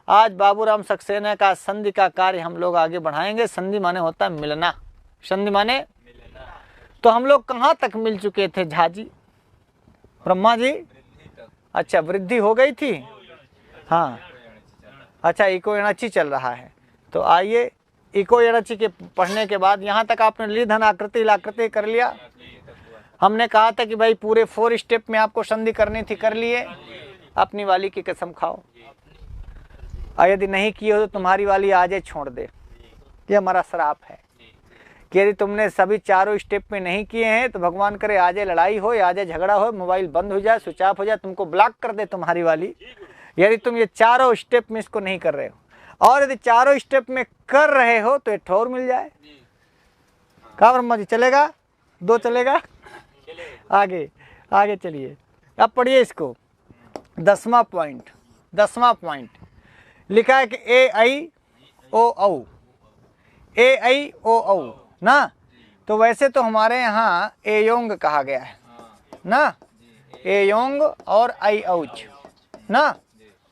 आज बाबूराम सक्सेना का संधि का कार्य हम लोग आगे बढ़ाएंगे। संधि माने होता है मिलना, संधि माने तो हम लोग कहाँ तक मिल चुके थे झाजी, ब्रह्मा जी? अच्छा, वृद्धि हो गई थी, हाँ। अच्छा, इको एणची चल रहा है। तो आइए, इको एणची के पढ़ने के बाद यहाँ तक आपने ली धन आकृति लाकृति कर लिया। हमने कहा था कि भाई पूरे 4 स्टेप में आपको संधि करनी थी, कर लिए। अपनी वाली की कसम खाओ, और यदि नहीं किए हो तो तुम्हारी वाली आजे छोड़ दे। ये हमारा श्राप है कि यदि तुमने सभी 4 स्टेप में नहीं किए हैं तो भगवान करे आजे लड़ाई हो, आजे झगड़ा हो, मोबाइल बंद हो जाए, स्विच ऑफ हो जाए, तुमको ब्लॉक कर दे तुम्हारी वाली, यदि तुम ये 4 स्टेप में इसको नहीं कर रहे हो। और यदि 4 स्टेप में कर रहे हो तो एक ठोर मिल जाए। कहा ब्रह्मा जी, चलेगा? 2 चलेगा? आगे आगे चलिए, अब पढ़िए इसको। 10वां पॉइंट लिखा है कि ए आई ओ औ, ए आई ओ औ ना। तो वैसे तो हमारे यहाँ एयोंग कहा गया है ना, एयोंग और आई औच ना,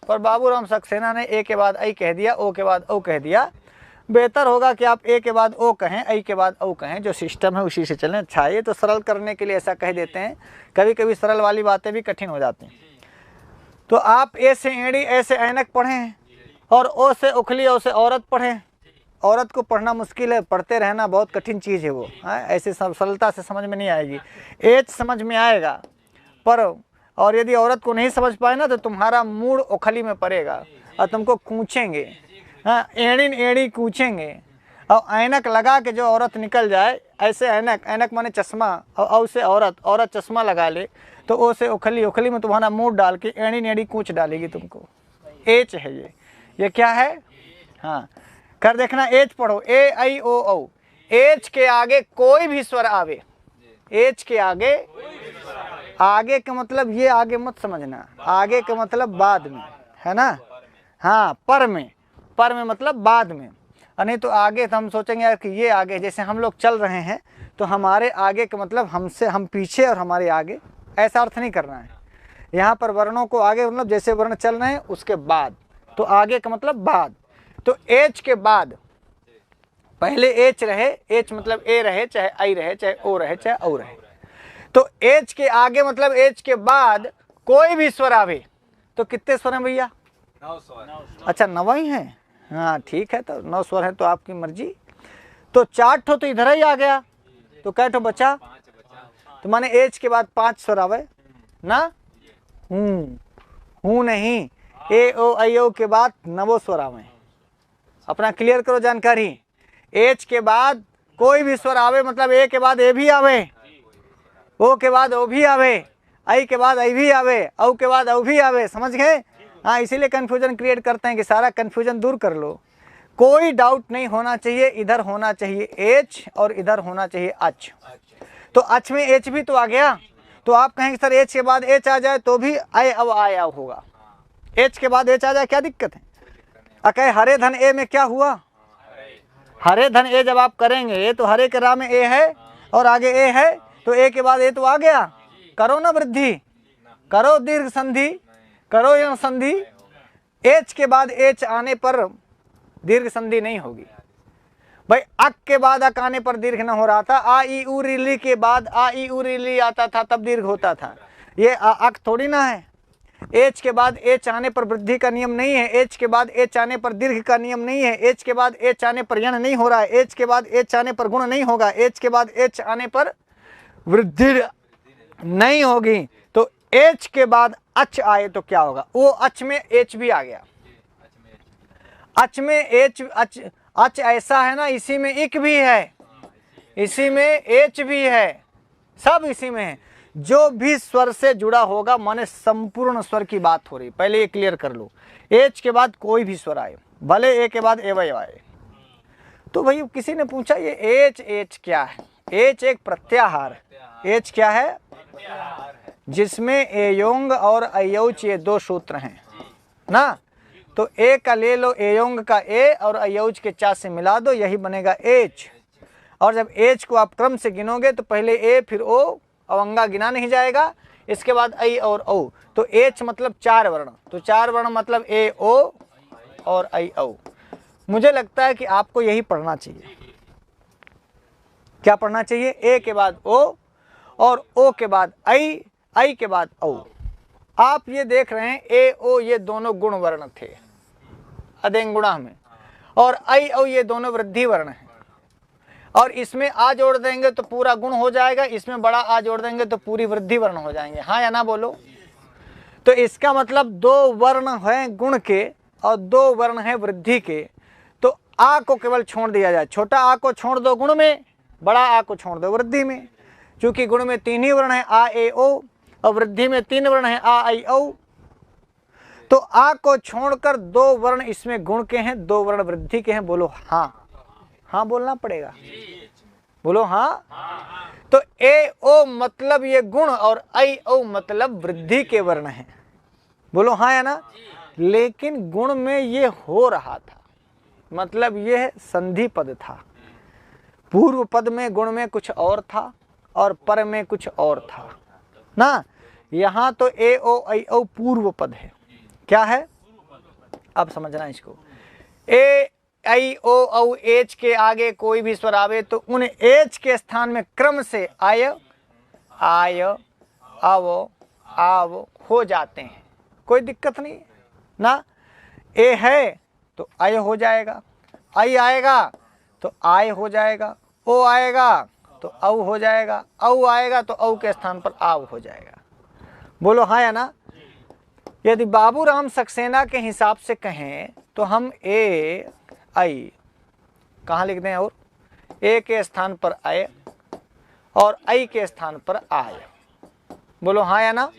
पर बाबूराम सक्सेना ने ए के बाद आई कह दिया, ओ के बाद ओ कह दिया। बेहतर होगा कि आप ए के बाद ओ कहें, आई के बाद ओ कहें, जो सिस्टम है उसी से चलें। अच्छा, ये तो सरल करने के लिए ऐसा कह देते हैं, कभी कभी सरल वाली बातें भी कठिन हो जाती हैं। तो आप ए से एड़ी, ए से ऐनक पढ़ें, और ओ से उखली, ओ से औरत पढ़ें। औरत को पढ़ना मुश्किल है, पढ़ते रहना बहुत कठिन चीज़ है वो, ऐसे सरलता से समझ में नहीं आएगी। एच समझ में आएगा, पर और यदि औरत को नहीं समझ पाए ना तो तुम्हारा मूड उखली में पड़ेगा और तुमको कूचेंगे, एड़ी कूचेंगे। और ऐनक लगा के जो औरत निकल जाए, ऐसे ऐनक, ऐनक माने चश्मा, और औ से औरत चश्मा लगा ले, तो ओ से उखली, उखली में तुम्हारा मूड डाल के एड़ी कूच डालेगी तुमको। एच है ये क्या है? हाँ, कर देखना, एच पढ़ो, ए आई ओ औ। एच के आगे कोई भी स्वर आवे, एच के आगे, आगे का मतलब ये आगे मत समझना, आगे का मतलब बाद में है ना। हाँ, पर में मतलब बाद में, नहीं तो आगे तो हम सोचेंगे यार कि ये आगे, जैसे हम लोग चल रहे हैं तो हमारे आगे का मतलब हमसे, हम पीछे और हमारे आगे, ऐसा अर्थ नहीं करना है। यहाँ पर वर्णों को आगे मतलब जैसे वर्ण चल रहे हैं उसके बाद, तो आगे का मतलब बाद। तो एच के बाद पहले एच रहे, एच मतलब ए रहे, चाहे आई रहे, चाहे ओ रहे, चाहे औ रहे। तो एच के आगे मतलब एच के बाद कोई भी स्वर आवे तो कितने स्वर हैं भैया? 9 स्वर। अच्छा, 9 ही हैं। हाँ ठीक है, तो 9 स्वर है तो आपकी मर्जी। तो 4 ठो तो इधर ही आ गया, तो कै ठो बचा? 5 बचा। तो माने एच के बाद 5 स्वर आवे ना। हूँ नहीं, ए ओ आई ओ के बाद 9 स्वर आवे। अपना क्लियर करो जानकारी। एच के बाद कोई भी स्वर आवे मतलब ए के बाद ए भी आवे, ओ के बाद ओ भी आवे, आई के बाद आई भी आवे, औ के बाद औ भी आवे। समझ गए? हाँ, इसीलिए कन्फ्यूजन क्रिएट करते हैं कि सारा कन्फ्यूजन दूर कर लो। कोई डाउट नहीं होना चाहिए, इधर होना चाहिए एच और इधर होना चाहिए अच। तो अच में एच भी तो आ गया, तो आप कहेंगे सर एच के बाद एच आ जाए तो भी आए, अब आया होगा। एच के बाद एच आ जाए, क्या दिक्कत है? अकय हरे धन ए में क्या हुआ? हरे धन ए जब आप करेंगे तो हरे के रा में ए है और आगे ए है, तो ए के बाद ए तो आ गया। करो ना वृद्धि, करो दीर्घ संधि, करो यह संधि। एच के बाद एच आने पर दीर्घ संधि नहीं होगी भाई। अक के बाद अक आने पर दीर्घ न हो रहा था। आ ई उ री के बाद आ ई उ री आता था, तब दीर्घ होता था। ये अक थोड़ी ना है। एच के बाद एच आने पर वृद्धि का नियम नहीं है, एच के बाद एच आने पर दीर्घ का नियम नहीं है, एच के बाद एच आने पर यण नहीं हो रहा है, एच के बाद एच आने पर गुण नहीं होगा, एच के बाद एच आने पर वृद्धि नहीं होगी। तो एच के बाद अच आए तो क्या होगा? वो अच में एच भी आ गया। अच में एच, अच ऐसा है ना, इसी में इक भी है, इसी में एच भी है, सब इसी में है। जो भी स्वर से जुड़ा होगा माने संपूर्ण स्वर की बात हो रही, पहले ये क्लियर कर लो। एच के बाद कोई भी स्वर आए, भले ए के बाद एवं आए। तो भाई किसी ने पूछा ये एच क्या है? एच एक प्रत्याहार है। एच क्या है? जिसमें एयोंग और अयोच ये 2 सूत्र हैं ना। तो ए का ले लो, एयोंग का ए और अयोच के चा से मिला दो, यही बनेगा एच। और जब एच को आप क्रम से गिनोगे तो पहले ए फिर ओ, अवंगा गिना नहीं जाएगा, इसके बाद आई और ओ। तो एच मतलब 4 वर्ण, तो 4 वर्ण मतलब ए ओ और ऐ औ। मुझे लगता है कि आपको यही पढ़ना चाहिए। क्या पढ़ना चाहिए? ए के बाद ओ और ओ के बाद ऐ के बाद औ। आप ये देख रहे हैं ए ओ ये दोनों गुण वर्ण थे अदेंगुणा में, और ऐ औ ये दोनों वृद्धि वर्ण हैं। और इसमें आ जोड़ देंगे तो पूरा गुण हो जाएगा, इसमें बड़ा आ जोड़ देंगे तो पूरी वृद्धि वर्ण हो जाएंगे। हाँ या ना बोलो? तो इसका मतलब दो वर्ण हैं गुण के और दो वर्ण हैं वृद्धि के। तो आ को केवल छोड़ दिया जाए, छोटा आ को छोड़ दो गुण में, बड़ा आ को छोड़ दो वृद्धि में। क्योंकि गुण में 3 ही वर्ण है आ ए ओ, और वृद्धि में 3 वर्ण है आ ऐ औ। तो आ को छोड़कर 2 वर्ण इसमें गुण के हैं, 2 वर्ण वृद्धि के हैं। बोलो हाँ? हाँ बोलना पड़ेगा, बोलो हाँ। तो ए ओ मतलब ये गुण और ऐ औ मतलब वृद्धि के वर्ण हैं। बोलो हाँ या ना? लेकिन गुण में ये हो रहा था, मतलब ये संधि पद था। पूर्व पद में गुण में कुछ और था और पर में कुछ और था ना। यहाँ तो ए ओ ऐ औ पूर्व पद है। क्या है? अब समझना इसको। ए ऐ ओ औ एच के आगे कोई भी स्वर आवे तो उन एच के स्थान में क्रम से आय आय अव आव हो जाते हैं, कोई दिक्कत नहीं ना। ए है तो आय हो जाएगा, ऐ आएगा तो आय हो जाएगा, ओ आएगा तो औ हो जाएगा, औ आएगा तो औ के स्थान पर आव हो जाएगा। बोलो हाँ या ना? यदि बाबूराम सक्सेना के हिसाब से कहें तो हम ए ऐ कहाँ लिख दें? और ए के स्थान पर आय और ऐ के स्थान पर आय। बोलो हाँ या ना?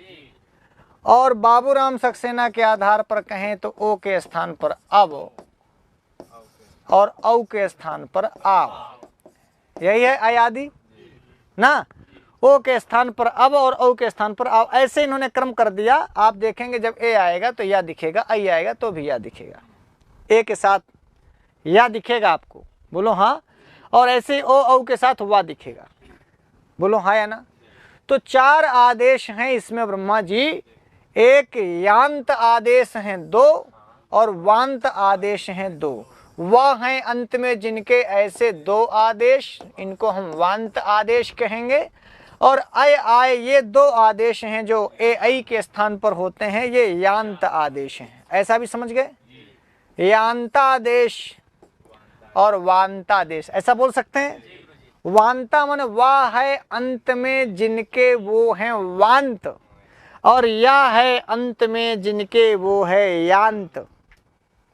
और बाबूराम सक्सेना के आधार पर कहें तो ओ के स्थान पर अब और औ के स्थान पर आव। यही है ऐ आदि ना। ओ के स्थान पर अब और औ के स्थान पर आव, ऐसे इन्होंने क्रम कर दिया। आप देखेंगे जब ए आएगा तो या दिखेगा, ऐ आएगा तो भी या दिखेगा, ए के साथ या दिखेगा आपको। बोलो हाँ। और ऐसे ओ औ के साथ वा दिखेगा। बोलो हाँ या ना? तो 4 आदेश हैं इसमें ब्रह्मा जी। एक यांत आदेश हैं 2 और वांत आदेश हैं 2। वह हैं अंत में जिनके ऐसे 2 आदेश, इनको हम वांत आदेश कहेंगे। और ऐ आय ये 2 आदेश हैं जो ए ऐ के स्थान पर होते हैं, ये यांत आदेश हैं। ऐसा भी समझ गए? यांतादेश और वांतादेश, ऐसा बोल सकते हैं। वांता माने वाह है अंत में जिनके वो हैं वांत, और या है अंत में जिनके वो है यांत।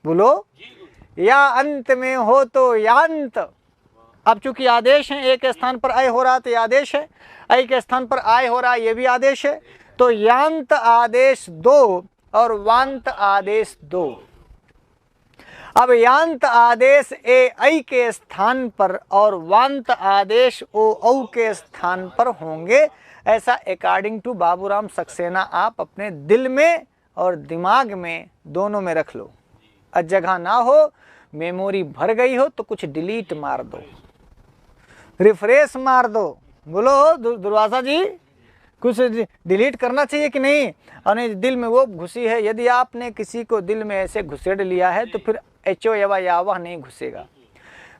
बोलो या अंत में हो तो यांत। अब चूंकि आदेश है, ए के स्थान पर आय हो रहा तो ये आदेश है, ऐ के स्थान पर आय हो रहा ये भी आदेश है। तो यांत आदेश 2 और वांत आदेश 2। अब यांत आदेश ए ऐ के स्थान पर और वांत आदेश ओ औ के स्थान पर होंगे, ऐसा अकॉर्डिंग टू बाबूराम सक्सेना आप अपने दिल में और दिमाग में दोनों में रख लो। और जगह ना हो, मेमोरी भर गई हो तो कुछ डिलीट मार दो, रिफ्रेश मार दो। बोलो दुर्वासा जी, कुछ डिलीट करना चाहिए कि नहीं? और नहीं, दिल में वो घुसी है। यदि आपने किसी को दिल में ऐसे घुसेड़ लिया है तो फिर एचो यवा यावा नहीं घुसेगा।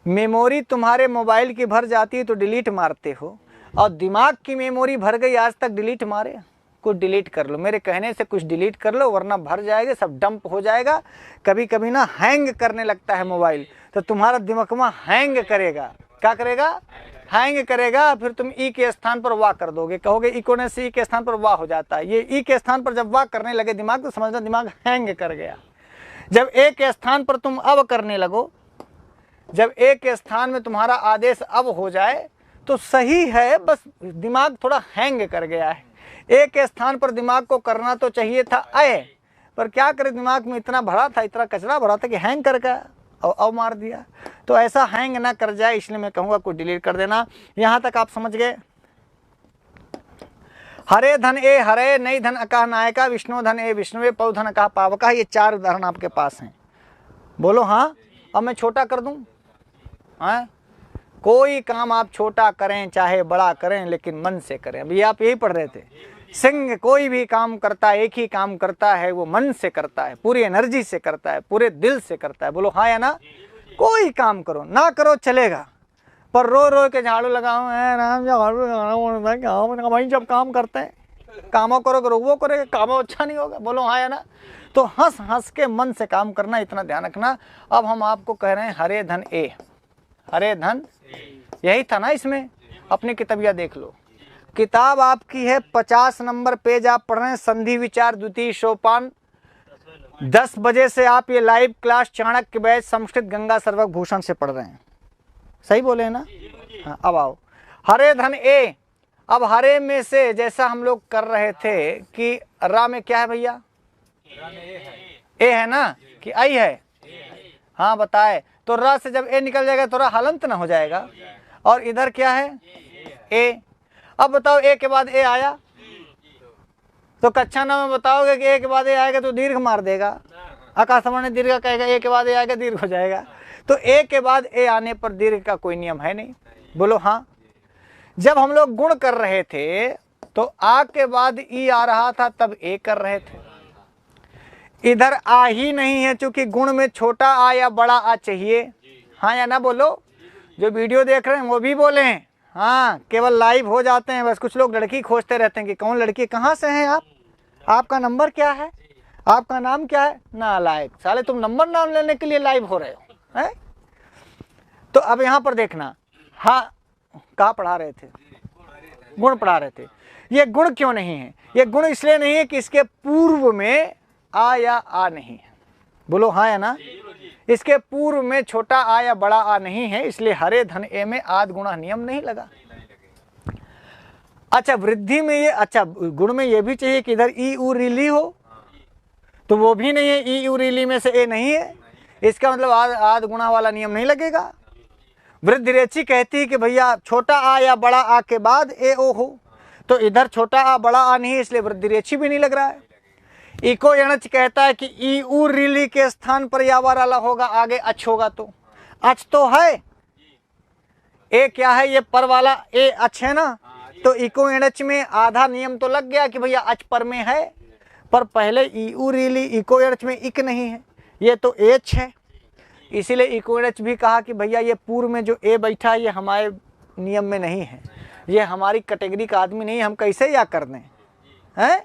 मेमोरी तुम्हारे मोबाइल की भर जाती है तो डिलीट मारते हो, और दिमाग की मेमोरी भर गई, आज तक डिलीट मारे? कुछ डिलीट कर लो, मेरे कहने से कुछ डिलीट कर लो, वरना भर जाएगा, सब डंप हो जाएगा। कभी कभी ना हैंग करने लगता है मोबाइल, तो तुम्हारा दिमाग हैंग करेगा। क्या करेगा? हैंग करेगा। फिर तुम ई के स्थान पर वाह कर दोगे, कहोगे ई कोने से ई के स्थान पर वाह हो जाता है। ये ई के स्थान पर जब वाह करने लगे दिमाग, तो समझना दिमाग हैंग कर गया। जब ए के स्थान पर तुम अब करने लगो, जब ए के स्थान में तुम्हारा आदेश अब हो जाए तो सही है, बस दिमाग थोड़ा हैंग कर गया है। ए के स्थान पर दिमाग को करना तो चाहिए था ऐ, पर क्या करे, दिमाग में इतना भरा था, इतना कचरा भरा था कि हैंग कर गया और अब मार दिया। तो ऐसा हैंग ना कर जाए, इसलिए मैं कहूँगा कुछ डिलीट कर देना। यहाँ तक आप समझ गए? हरे धन ए हरे, नई धन अकाह नायका, विष्णु धन ए विष्णुवे, पौ धन अकाह पावका। ये 4 उदाहरण आपके पास हैं। बोलो हाँ। अब मैं छोटा कर दूं? हाँ, कोई काम आप छोटा करें चाहे बड़ा करें, लेकिन मन से करें। अभी आप यही पढ़ रहे थे, सिंह कोई भी काम करता है, एक ही काम करता है, वो मन से करता है, पूरी एनर्जी से करता है, पूरे दिल से करता है। बोलो हाँ या ना? कोई काम करो ना करो चलेगा, पर रो रो के झाड़ू लगाओ, राम झाड़ू लगाओ, भाई जब काम करते हैं कामों करो वो करेगा, कामों अच्छा नहीं होगा। बोलो हाँ या ना? तो हंस हंस के मन से काम करना, इतना ध्यान रखना। अब हम आपको कह रहे हैं हरे धन ए, हरे धन यही था ना इसमें। अपनी किताबिया देख लो, किताब आपकी है 50 नंबर पेज, आप पढ़ रहे हैं संधि विचार द्वितीय सोपान। 10 बजे से आप ये live class Chanakya batch Sanskrit Ganga Sarvak Bhushan से पढ़ रहे हैं, सही बोले हैं ना? हाँ, अब आओ हरे धन ए। अब हरे में से जैसा हम लोग कर रहे थे कि रा में क्या है भैया? ए है ना कि आई है? हाँ बताए। तो रा से जब ए निकल जाएगा तो रा हलंत ना हो जाएगा, और इधर क्या है? ए। अब बताओ ए के बाद ए आया तो कक्षा ना में बताओगे कि ए के बाद ए आएगा तो दीर्घ मार देगा, आकाशवाणी दीर्घ कहेगा, ए के बाद ए आएगा दीर्घ हो जाएगा। तो ए के बाद ए आने पर दीर्घ का कोई नियम है नहीं। बोलो हाँ। जब हम लोग गुण कर रहे थे तो आ के बाद ई आ रहा था, तब ए कर रहे थे। इधर आ ही नहीं है, क्योंकि गुण में छोटा आ या बड़ा आ चाहिए। हाँ या ना? बोलो। जो वीडियो देख रहे हैं वो भी बोले हैं। हाँ, केवल लाइव हो जाते हैं बस। कुछ लोग लड़की खोजते रहते हैं कि कौन लड़की, कहाँ से हैं आप, आपका नंबर क्या है, आपका नाम क्या है। नालायक साले, तुम नंबर नाम लेने के लिए लाइव हो रहे हो है? तो अब यहाँ पर देखना, हाँ कहाँ पढ़ा रहे थे? गुण पढ़ा रहे थे। ये गुण क्यों नहीं है? ये गुण इसलिए नहीं है कि इसके पूर्व में आ या आ नहीं है। बोलो हाँ या ना? इसके पूर्व में छोटा आ या बड़ा आ नहीं है, इसलिए हरे धन ए में आद गुणा नियम नहीं लगा। अच्छा, वृद्धि में ये, अच्छा गुण में ये भी चाहिए कि इधर ई उ रिली हो, तो वो भी नहीं है। ई उ रिली में से ए नहीं है, इसका मतलब आद गुणा वाला नियम नहीं लगेगा। वृद्धि रेची कहती है कि भैया छोटा आ या बड़ा आ के बाद ए ओ हो, तो इधर छोटा आ बड़ा आ नहीं है, इसलिए वृद्धि रेची भी नहीं लग रहा है। इको यणच कहता है कि ई उ रिली के स्थान पर यावर वाला होगा, आगे अच होगा, तो अच तो है। ए क्या है? ये पर वाला ए अच है ना, तो इको यणच में आधा नियम तो लग गया कि भैया अच पर में है, पर पहले ई उ रिली इको यणच में इक नहीं है, ये तो एच है। इसीलिए इको यणच भी कहा कि भैया ये पूर्व में जो ए बैठा है ये हमारे नियम में नहीं है, ये हमारी कैटेगरी का आदमी नहीं है, हम कैसे या कर दें हैं?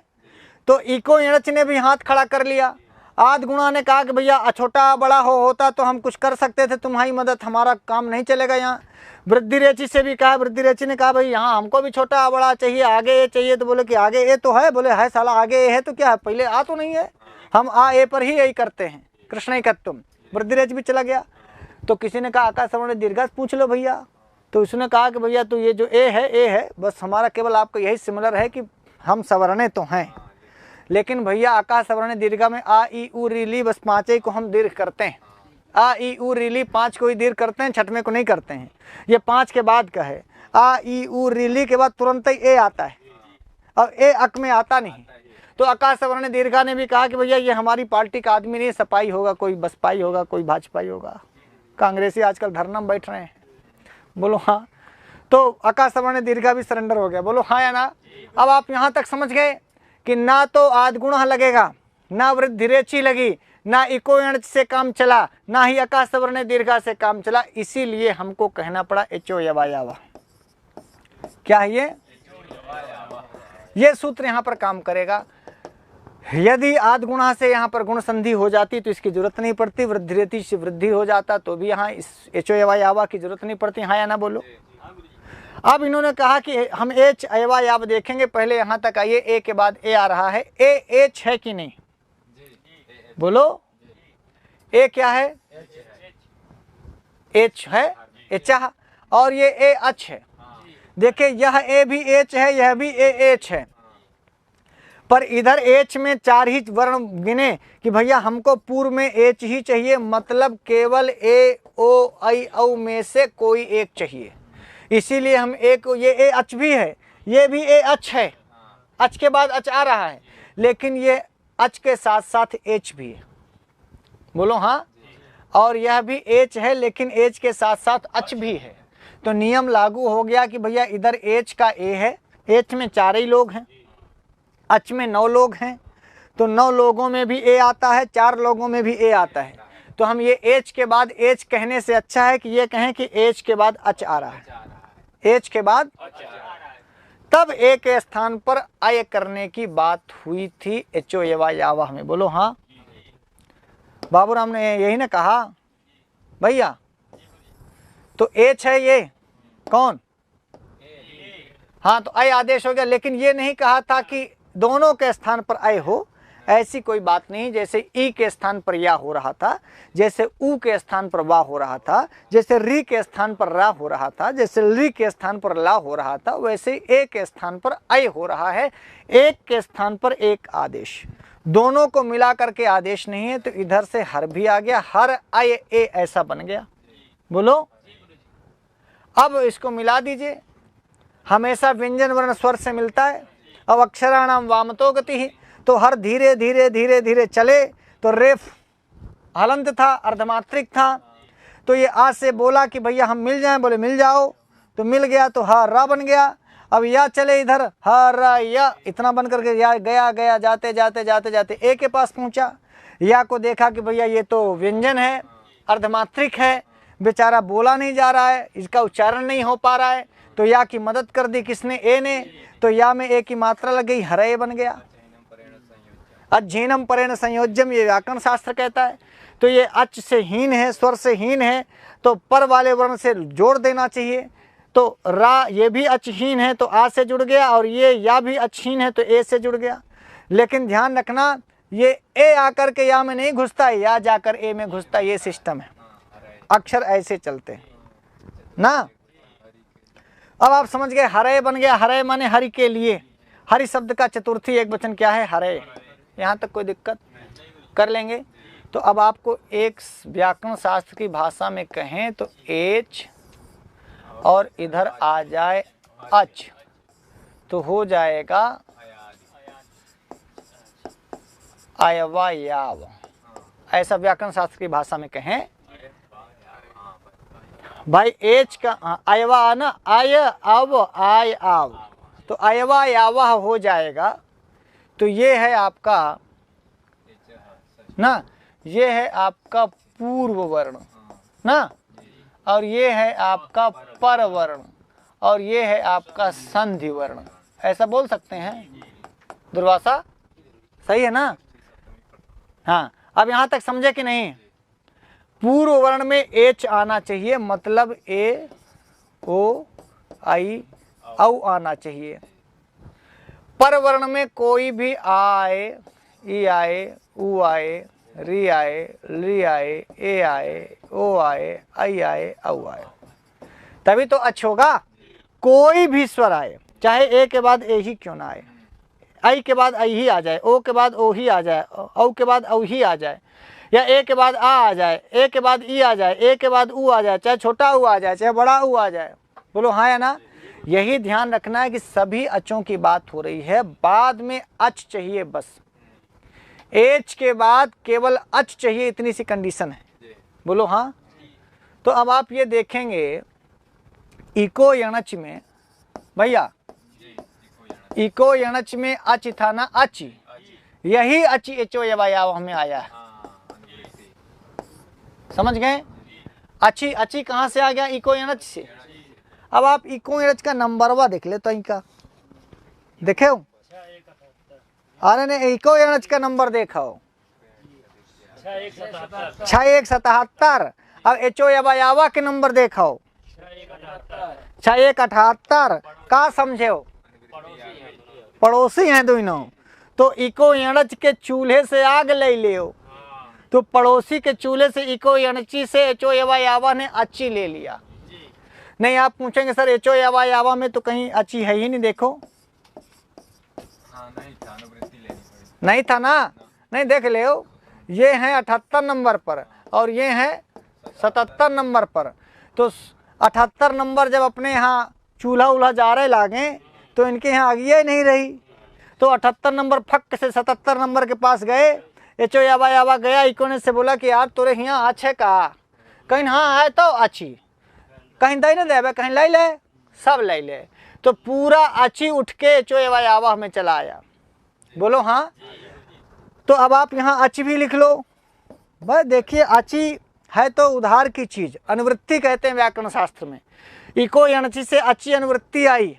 तो इको यणच ने भी हाथ खड़ा कर लिया। आद गुणा ने कहा कि भैया छोटा बड़ा होता तो हम कुछ कर सकते थे, तुम्हारी मदद, हमारा काम नहीं चलेगा यहाँ। वृद्धि रेची से भी कहा, वृद्धि रेची ने कहा भाई यहाँ हमको भी छोटा बड़ा चाहिए, आगे ए चाहिए, तो बोले कि आगे ए तो है। बोले है साला, आगे ए है तो क्या है, पहले आ तो नहीं है, हम आ ए पर ही यही करते हैं, कृष्ण ही कर तुम। वृद्धि रेच भी चला गया। तो किसी ने कहा आकाश सवर्ण दीर्घा पूछ लो भैया, तो उसने कहा कि भैया तो ये जो ए है बस हमारा केवल आपका यही सिमिलर है कि हम सवर्णे तो हैं, लेकिन भैया आकाश सवर्ण दीर्घा में आ ई उ रिली बस 5 ही को हम दीर्घ करते हैं। आ ई उ रिली 5 को ही दीर्घ करते हैं, छठवें को नहीं करते हैं। ये 5 के बाद का है। आ ई उ रिली के बाद तुरंत ही ए आता है, और ए अक में आता नहीं। तो आकाश सवर्ण दीर्घा ने भी कहा कि भैया ये हमारी पार्टी का आदमी नहीं, सपाई होगा, कोई बसपाई होगा, कोई भाजपाई होगा। कांग्रेसी आजकल धरना में बैठ रहे हैं। बोलो हाँ। तो आकाश सवर्ण दीर्घा भी सरेंडर हो गया। बोलो हाँ या ना? अब आप यहाँ तक समझ गए कि ना तो आद गुणा लगेगा, ना वृद्धि रेची लगी, ना इको यणच से काम चला, ना ही आकाश सवर्ण दीर्घा से काम चला। इसीलिए हमको कहना पड़ा एचो यवा यावा। क्या है ये सूत्र यहाँ पर काम करेगा। यदि आद गुणा से यहाँ पर गुण संधि हो जाती तो इसकी जरूरत नहीं पड़ती, वृद्धि रेची से वृद्धि हो जाता तो भी यहाँ इस एचो यवा यावा की जरूरत नहीं पड़ती। हाँ या ना? बोलो। अब इन्होंने कहा कि हम एच अयवा याव देखेंगे, पहले यहाँ तक आइए। ए के बाद ए आ रहा है, ए एच है कि नहीं? बोलो। ए क्या है? एच है, एचा, और ये ए अच है। देखिए यह ए भी एच है, यह भी ए एच है, पर इधर एच में 4 ही वर्ण गिने कि भैया हमको पूर्व में एच ही चाहिए, मतलब केवल ए ओ आई औ में से कोई एक चाहिए। इसीलिए हम एक, ये ए अच भी है, ये भी ए अच है, अच के बाद अच आ रहा है, लेकिन ये अच के साथ साथ एच भी है। बोलो हाँ। और यह भी एच है, लेकिन एच के साथ साथ अच भी है। तो नियम लागू हो गया कि भैया इधर एच का ए है, एच में 4 ही लोग हैं, अच में 9 लोग हैं, तो 9 लोगों में भी ए आता है, 4 लोगों में भी ए आता है। तो हम ये एच के बाद एच कहने से अच्छा है कि ये कहें कि एच के बाद अच आ रहा है, एच के बाद तब ए के स्थान पर अय करने की बात हुई थी एचो यवा यावा में। बोलो हाँ। बाबूराम ने यही ना कहा भैया। तो एच है ये कौन? हाँ, तो अय आदेश हो गया, लेकिन ये नहीं कहा था कि दोनों के स्थान पर अय हो, ऐसी कोई बात नहीं। जैसे ई के स्थान पर या हो रहा था, जैसे ऊ के स्थान पर वा हो रहा था, जैसे री के स्थान पर रा हो रहा था, जैसे ली के स्थान पर ला हो रहा था, वैसे ए के स्थान पर अय हो रहा है। एक के स्थान पर एक आदेश, दोनों को मिला करके आदेश नहीं है, तो इधर से हर भी आ गया, हर अय ए ऐसा बन गया। बोलो, अब इसको मिला दीजिए। हमेशा व्यंजन वर्ण स्वर से मिलता है। अब अक्षराणाम वामतो गति ही, तो हर धीरे धीरे धीरे धीरे चले। तो रेफ हलंत था, अर्धमात्रिक था, तो ये आज से बोला कि भैया हम मिल जाएं, बोले मिल जाओ, तो मिल गया, तो हा रा बन गया। अब या चले इधर, हा रा या इतना बन करके या गया गया, जाते जाते जाते जाते ए के पास पहुंचा। या को देखा कि भैया ये तो व्यंजन है, अर्धमात्रिक है, बेचारा बोला नहीं जा रहा है, इसका उच्चारण नहीं हो पा रहा है, तो या की मदद कर दी किसने? ए ने। तो या में ए की मात्रा लग गई, हरे बन गया। अज्जीनम परेण संयोज्यम, ये व्याकरण शास्त्र कहता है। तो ये अच से हीन है, स्वर से हीन है, तो पर वाले वर्ण से जोड़ देना चाहिए। तो रा ये भी अचहीन है, तो आ से जुड़ गया, और ये या भी अचहीन है, तो ए से जुड़ गया। लेकिन ध्यान रखना, ये ए आकर के या में नहीं घुसता, या जाकर ए में घुसता, ये सिस्टम है। अक्षर ऐसे चलते हैं ना। अब आप समझ गए, हरे बन गया। हरे माने हरि के लिए। हरि शब्द का चतुर्थी एक वचन क्या है? हरे। यहाँ तक कोई दिक्कत? कर लेंगे। तो अब आपको एक व्याकरण शास्त्र की भाषा में कहें तो एच और इधर आ जाए अच, तो हो जाएगा अयवा याव। ऐसा व्याकरण शास्त्र की भाषा में कहें भाई, एच का अयवा ना, आय अव आय आव, तो अयवा यावा हो जाएगा। तो ये है आपका ना, ये है आपका पूर्व वर्ण ना, और ये है आपका पर वर्ण, और ये है आपका संधि वर्ण। ऐसा बोल सकते हैं दुर्वासा? सही है ना? हाँ, अब यहाँ तक समझे कि नहीं? पूर्व वर्ण में एच आना चाहिए, मतलब ए ओ आई औ आना चाहिए। पर वर्ण में कोई भी आए, ई आए, ऊ आए, री आए, ली आए, ए आए, ओ आए, आई आए, औ आए, तभी तो अच होगा। कोई भी स्वर आए, चाहे ए के बाद ए ही क्यों ना आए, आई के बाद आई ही आ जाए, ओ के बाद ओ ही आ जाए, औ के बाद औ ही आ जाए, या ए के बाद आ जाए, ए के बाद ई आ जाए, ए के बाद ऊ आ जाए, चाहे छोटा ऊ आ जाए, चाहे बड़ा ऊ आ जाए। बोलो हाँ या ना? यही ध्यान रखना है कि सभी अचों की बात हो रही है, बाद में अच चाहिए बस। एच के बाद केवल अच चाहिए, इतनी सी कंडीशन है। बोलो हाँ। तो अब आप ये देखेंगे इको यणच में, भैया इको यणच में अच था ना, अच, यही अच एचो यवायाव हमें आया है। समझ गए? अच्छी अच्छी कहाँ से आ गया? इको यणच से। अब आप इको यणच का नंबरवा देख ले तो इनका देखे हो? अरे नहीं, इको यणच का नंबर देखो, 6177। अब एचो यवायावा के नंबर देखो, 6178। का समझे हो? पड़ोसी हैं दोनों। तो इको यणच के चूल्हे से आग ले लियो, तो पड़ोसी के चूल्हे से इको यणची से एचो यवायावा ने अच्छी ले लिया। नहीं, आप पूछेंगे सर एचो यवायावा में तो कहीं अच्छी है ही नहीं, देखो। नहीं था ना? नहीं, देख ले, ये हैं 78 नंबर पर और ये हैं 77 नंबर पर। तो 78 नंबर जब अपने यहाँ चूल्हा उल्हा जा रहे लागे, तो इनके यहाँ आगिए नहीं रही, तो 78 नंबर फक से 77 नंबर के पास गए। एचो यावा गया, इकोने से बोला कि यार तोरे यहाँ आछ है का? कहीं हाँ है तो अच्छी, कहीं दे न दे, कहीं ले ले, सब ले ले। तो पूरा अच्छी उठ के एचो यावा में चला आया। बोलो हाँ। तो अब आप यहाँ अच भी लिख लो। बस देखिए अची है तो उधार की चीज, अनुवृत्ति कहते हैं व्याकरण शास्त्र में। इको यणचि से अची अनुवृत्ति आई,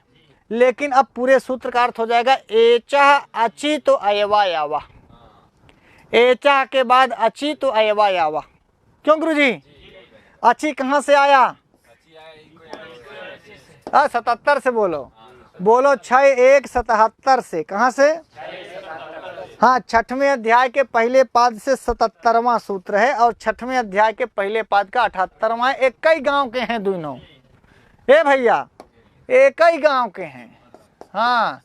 लेकिन अब पूरे सूत्र का अर्थ हो जाएगा एचा अची तो अयवा यावा। एचा के बाद अची तो अयवा यावा। क्यों गुरुजी? अची कहाँ से आया? 77 से बोलो, बोलो 6177 से। कहाँ से? हाँ, 6वें अध्याय के पहले पाद से 77वां सूत्र है और 6वें अध्याय के पहले पाद का 78वां। एक ही गांव के हैं दोनों। ए भैया, एक ही गांव के हैं। हाँ,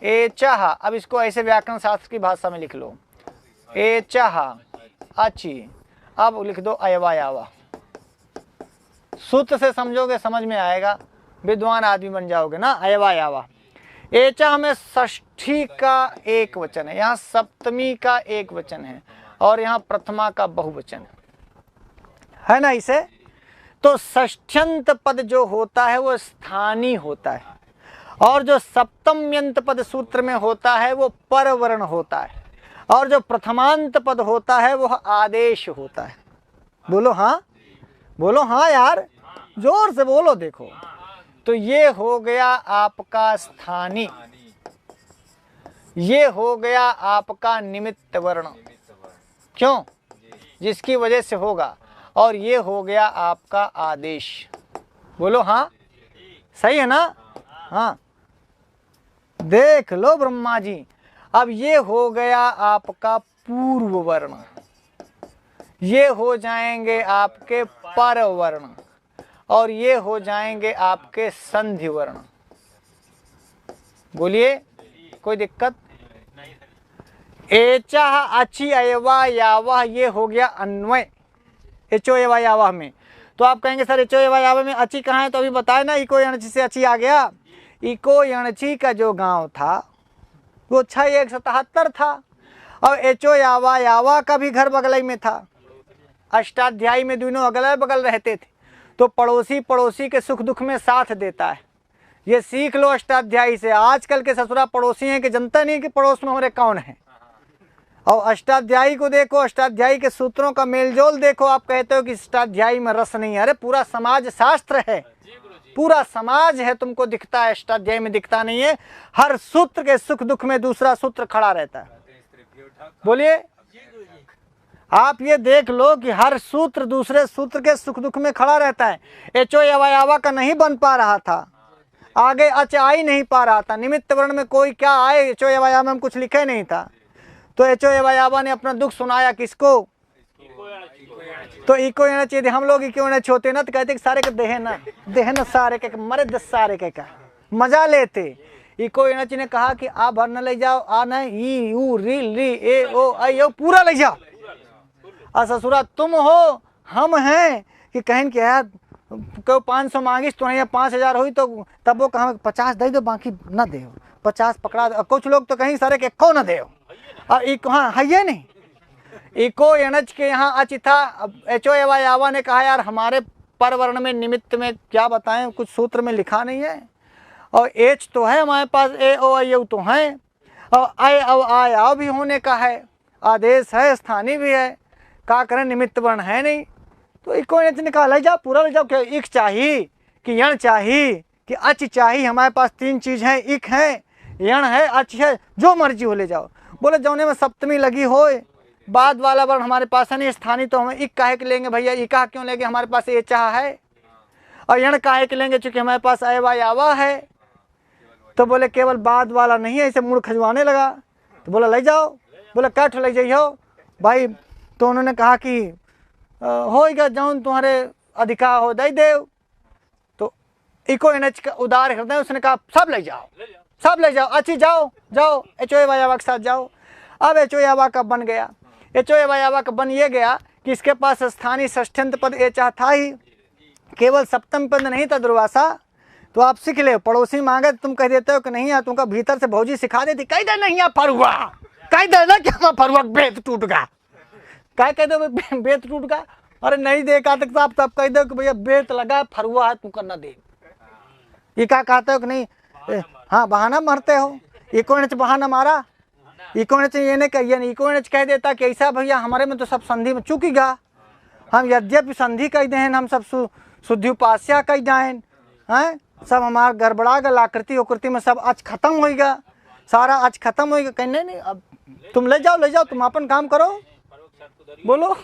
एचाहा, अब इसको ऐसे व्याकरण शास्त्र की भाषा में लिख लो, एचाहा अची। अब लिख दो अयवायावा। सूत्र से समझोगे समझ में आएगा, विद्वान आदमी बन जाओगे ना। अयवायावा। एचा में षष्ठी का एक वचन है, यहाँ सप्तमी का एक वचन है और यहाँ प्रथमा का बहुवचन है ना। इसे तो षष्ठ्यंत पद जो होता है वो स्थानीय होता है और जो सप्तम्यंत पद सूत्र में होता है वो परवर्ण होता है और जो प्रथमांत पद होता है वह आदेश होता है। बोलो हाँ, बोलो हाँ यार, जोर से बोलो। देखो तो ये हो गया आपका स्थानीय, ये हो गया आपका निमित्त वर्ण, क्यों? जिसकी वजह से होगा, और ये हो गया आपका आदेश। बोलो हाँ, सही है ना? हाँ, देख लो ब्रह्मा जी। अब ये हो गया आपका पूर्व वर्ण, ये हो जाएंगे आपके पर वर्ण और ये हो जाएंगे आपके संधि वर्ण। बोलिए, कोई दिक्कत? एचा अची अयवा यावा, ये हो गया अन्वय एचो एवा यावा में। तो आप कहेंगे सर एचो एवा यावा में अची कहाँ है? तो अभी बताए ना, इको यणचि से अची आ गया। इको यणचि का जो गांव था वो 6177 था और एचो यावा यावा का भी घर बगल में था। अष्टाध्यायी में दोनों अगल बगल रहते थे, तो पड़ोसी पड़ोसी के सुख दुख में साथ देता है। ये सीख लो अष्टाध्यायी से। आजकल के ससुरा पड़ोसी हैं कि जनता नहीं कि पड़ोस में हमारे कौन है। और अष्टाध्यायी को देखो, अष्टाध्यायी के सूत्रों का मेलजोल देखो। आप कहते हो कि अष्टाध्यायी में रस नहीं है, अरे पूरा समाज शास्त्र है, पूरा समाज है, तुमको दिखता है, अष्टाध्यायी में दिखता नहीं है। हर सूत्र के सुख दुख में दूसरा सूत्र खड़ा रहता है। बोलिए, आप ये देख लो कि हर सूत्र दूसरे सूत्र के सुख दुख में खड़ा रहता है। एचो यावा का नहीं बन पा रहा था, आगे अच आ ही नहीं पा रहा था। निमित्त वर्ण में कोई क्या आए, एचो यावा में हम कुछ लिखे नहीं था। तो एचो यावा ने अपना दुख सुनाया किसको? तो इको यणचि। यदि हम लोग इको यणचि होते ना तो कहते कि सारे के देहन सारे के मरे 10 सारे के का मजा लेते। इको यणचि ने कहा कि आ भर न ले जाओ, आ न ई यू री ली ए ओ आई ओ पूरा ले जाओ। आ ससुरा तुम हो हम हैं कि कहें कि यार को 500 मांगिस तो यहाँ 5000 हुई तो तब वो कहा 50 दे दो बाकी न दे, 50 पकड़ा दो। कुछ लोग तो कहीं सारे के को न दे। और इको हाँ है ये नहीं, इको यणच के यहाँ अच था। एचो एवा यावा ने कहा यार हमारे परवर्ण में निमित्त में क्या बताएं, कुछ सूत्र में लिखा नहीं है। और एच तो है हमारे पास, ए ओ आई तो है, और आय अब आया भी होने का है, आदेश है, स्थानीय भी है, क्या करें निमित्त वर्ण है नहीं। तो इको यणच ने कहा ले जाओ, पूरा ले जाओ। क्या इक चाहिए कि यण चाहिए कि अच चाहिए? हमारे पास 3 चीज़ हैं, इक है, यण है, अच है, जो मर्जी हो ले जाओ। बोले जौने में सप्तमी लगी हो, बाद वाला वर्ण हमारे पास है नहीं, स्थानीय तो हमें इक काहे के लेंगे भैया? इका क्यों लेंगे? हमारे पास ए चाह है। और यण काहे के लेंगे? चूंकि हमारे पास अयवा यावा है। तो बोले केवल बाद वाला नहीं है, ऐसे मुड़ खजवाने लगा। तो बोला ले जाओ। बोला क्या ठो ले जाइयो भाई? तो उन्होंने कहा कि होएगा जौन तुम्हारे अधिकार हो दे दे। तो इको यणच का उदार हृदय, उसने कहा सब ले जाओ, सब ले जाओ, अच्छी जाओ जाओ, एचो एवा यावा के साथ जाओ। अब एचो यावा का बन गया, एचो एवा यावा का बन ये गया कि इसके पास स्थानीय षष्ठ्यंत पद एचा था ही, केवल सप्तम पद नहीं था दुर्वासा। तो आप सीख ले, पड़ोसी मांगे तो तुम कह देते हो कि नहीं यार, तुमका भीतर से भौजी सिखा देती, कह दे नहीं फरुआ, कह दे ना क्या फरुआ बेत टूट गया, क्या कह दो बेत टूट गया। अरे नहीं देखा तक आप तब कह दो कि भैया बेत लगा फरुआ है, तुमका न दे। ये क्या कहते हो कि नहीं? हाँ बहाना मारते हो, इको यणच बहाना मारा, इकोनिच ये नहीं कहिए, इकोनिच कह देता कि ऐसा भैया हमारे में तो सब संधि में चुकीगा, हम यद्यपि संधि कह दें, हम सब शुद्धिउपास्या कह जाएं हैं, सब हमारा गड़बड़ा गल, आकृति उकृति में सब आज खत्म होएगा, सारा आज खत्म होएगा। कहने नहीं, अब तुम ले जाओ, तुम अपन काम करो, बोलो।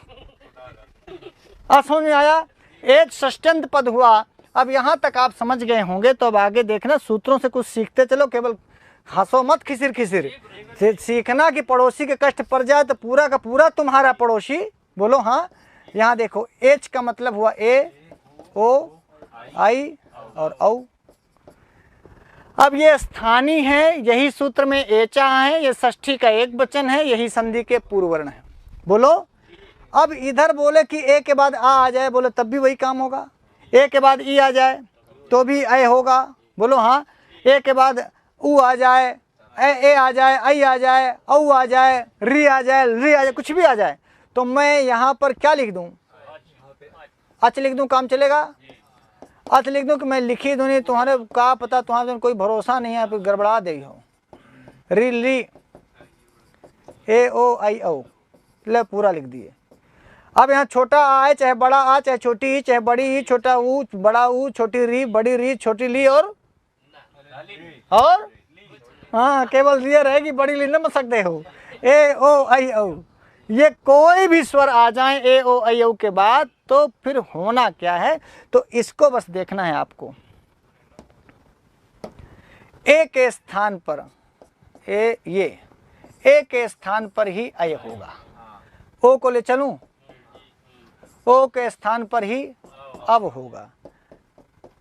आज समझ में आया? एक षष्ट्यंत पद हुआ। अब यहाँ तक आप समझ गए होंगे, तो अब आगे देखना, सूत्रों से कुछ सीखते चलो, केवल हंसो मत खिसिर खिसिर। सीखना कि पड़ोसी के कष्ट पड़ जाए तो पूरा का पूरा तुम्हारा पड़ोसी, बोलो हाँ। यहाँ देखो, एच का मतलब हुआ ए, ओ, आई और औ। अब ये स्थानीय है, यही सूत्र में एचा है, ये षष्ठी का एक वचन है, यही संधि के पूर्ववर्ण है, बोलो। अब इधर बोले कि ए के बाद आ जाए, बोलो तब भी वही काम होगा। ए के बाद ई आ जाए तो भी ऐ होगा, बोलो हाँ। ए के बाद ऊ आ जाए, ए आ जाए, आई आ जाए, औ आ जाए, री आ जाए, री आ जाए, कुछ भी आ जाए, तो मैं यहाँ पर क्या लिख दूँ? अच लिख दूँ, काम चलेगा? अच लिख दूँ कि मैं लिखी दूँ नहीं, तुम्हारे का पता, तुम्हारे कोई भरोसा नहीं है, फिर गड़बड़ा दे हो। री ली, ए ओ आई औ, ले पूरा लिख दिए। अब यहाँ छोटा आ चाहे बड़ा आ, चाहे छोटी ई चाहे बड़ी ई, छोटा ऊ बड़ा ऊ, छोटी री बड़ी री, छोटी ली और हाँ, केवल री रहेगी, बड़ी ली न सकते हो। ए ओ आई औ, ये कोई भी स्वर आ जाए ए ओ आई औ के बाद, तो फिर होना क्या है, तो इसको बस देखना है आपको। ए के स्थान पर ए के स्थान पर ही अय होगा। ओ को ले चलूं, ओ के स्थान पर ही अब होगा,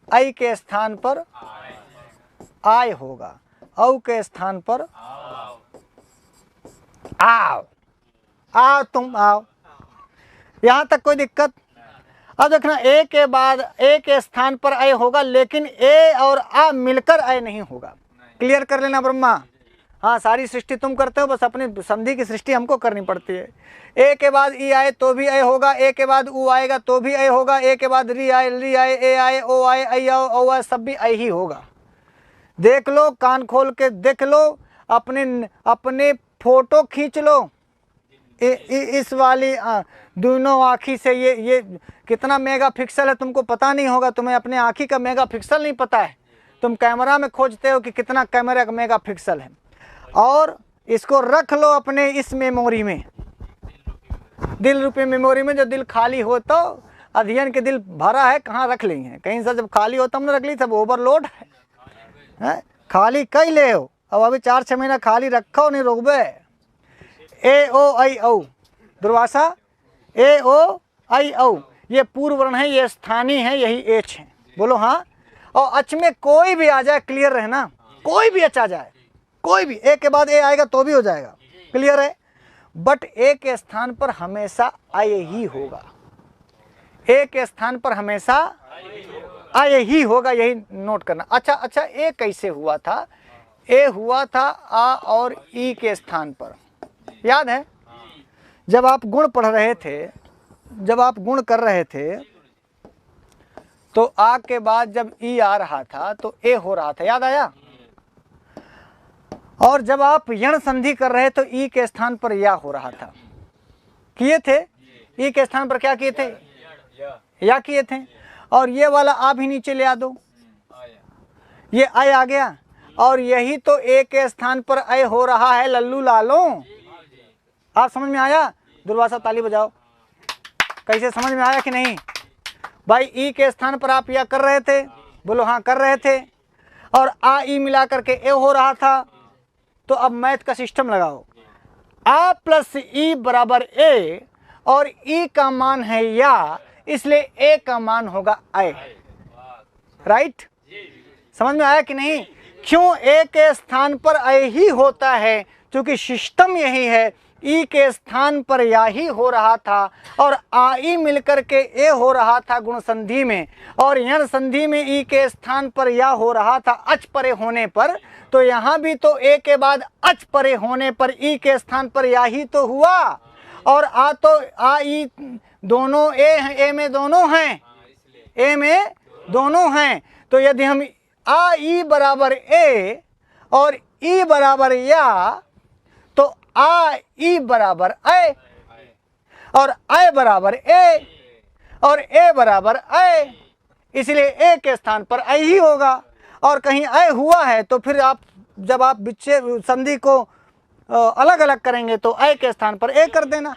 आई के स्थान पर आय होगा, औ के स्थान पर आओ। आओ तुम आओ, यहां तक कोई दिक्कत? अब देखना, ए के बाद ए के स्थान पर अय होगा, लेकिन ए और आ मिलकर अय नहीं होगा। क्लियर कर लेना ब्रह्मा। हाँ, सारी सृष्टि तुम करते हो, बस अपनी संधि की सृष्टि हमको करनी पड़ती है। ए के बाद ई आए तो भी अय होगा, ए के बाद ऊ आएगा तो भी अय होगा, ए के बाद री आए, ए आए, ओ आए, ऐ आओ, औ आए, सब भी अय ही होगा। देख लो, कान खोल के देख लो, अपने फोटो खींच लो इस वाली दोनों आँखी से। ये कितना मेगा पिक्सल है तुमको पता नहीं होगा, तुम्हें अपने आँखी का मेगा पिक्सल नहीं पता है। तुम कैमरा में खोजते हो कि कितना कैमरा का मेगा पिक्सल है, और इसको रख लो अपने इस मेमोरी में, दिल रूपी मेमोरी में। जो दिल खाली हो तो अध्ययन के दिल भरा है, कहाँ रख ली है? कहीं से जब खाली हो तब न रख ली, सब ओवरलोड है। खाली कई ले हो, अब अभी 4-6 महीना खाली रखो, नहीं रोकबे। ए ओ आई औ, दुर्वासा, ए ओ आई औ, ये पूर्व वर्ण है, ये स्थानीय है, यही एच है, बोलो हाँ। और अच में कोई भी आ जाए, क्लियर रहना, कोई भी अच आ जाए, कोई भी, ए के बाद ए आएगा तो भी हो जाएगा, क्लियर है। बट ए के स्थान पर हमेशा आय ही होगा, ए के स्थान पर हमेशा आय ही होगा, यही नोट करना। अच्छा, ए कैसे हुआ था? ए हुआ था आ और ई के स्थान पर, याद है? जब आप गुण पढ़ रहे थे, जब आप गुण कर रहे थे, तो आ के बाद जब ई आ रहा था तो ए हो रहा था, याद आया? और जब आप यण संधि कर रहे तो ई के स्थान पर या हो रहा था, किए थे? ई के स्थान पर क्या किए थे? या किए थे। और ये वाला आ भी नीचे ले आ दो, ये अय आ गया, और यही तो ए के स्थान पर अय हो रहा है लल्लू लालों। आप समझ में आया? दुर्वासा ताली बजाओ, कैसे समझ में आया कि नहीं? भाई ई के स्थान पर आप या कर रहे थे, बोलो हाँ कर रहे थे, और आ ई मिला करके ए हो रहा था। तो अब मैथ का सिस्टम लगाओ, आ प्लस ई बराबर ए, और ई का मान है या, इसलिए ए का मान होगा अय, राइट? समझ में आया कि नहीं? क्यों ए के स्थान पर अय ही होता है? क्योंकि सिस्टम यही है, ई के स्थान पर या ही हो रहा था, और आ ई मिलकर के ए हो रहा था गुण संधि में, और यण संधि में ई के स्थान पर या हो रहा था अच परे होने पर। तो यहाँ भी तो ए के बाद अच परे होने पर ई के स्थान पर या ही तो हुआ, और आ तो आ ई दोनों ए में दोनों हैं, ए में दोनों हैं। तो यदि हम आ ई बराबर ए और ई बराबर या, तो आ ई बराबर ए, और ए बराबर ए, और ए बराबर ए, इसलिए ए के स्थान पर ए ही होगा। और कहीं ए हुआ है तो फिर आप जब आप विच्छेद संधि को अलग अलग करेंगे तो ए के स्थान पर ए कर देना।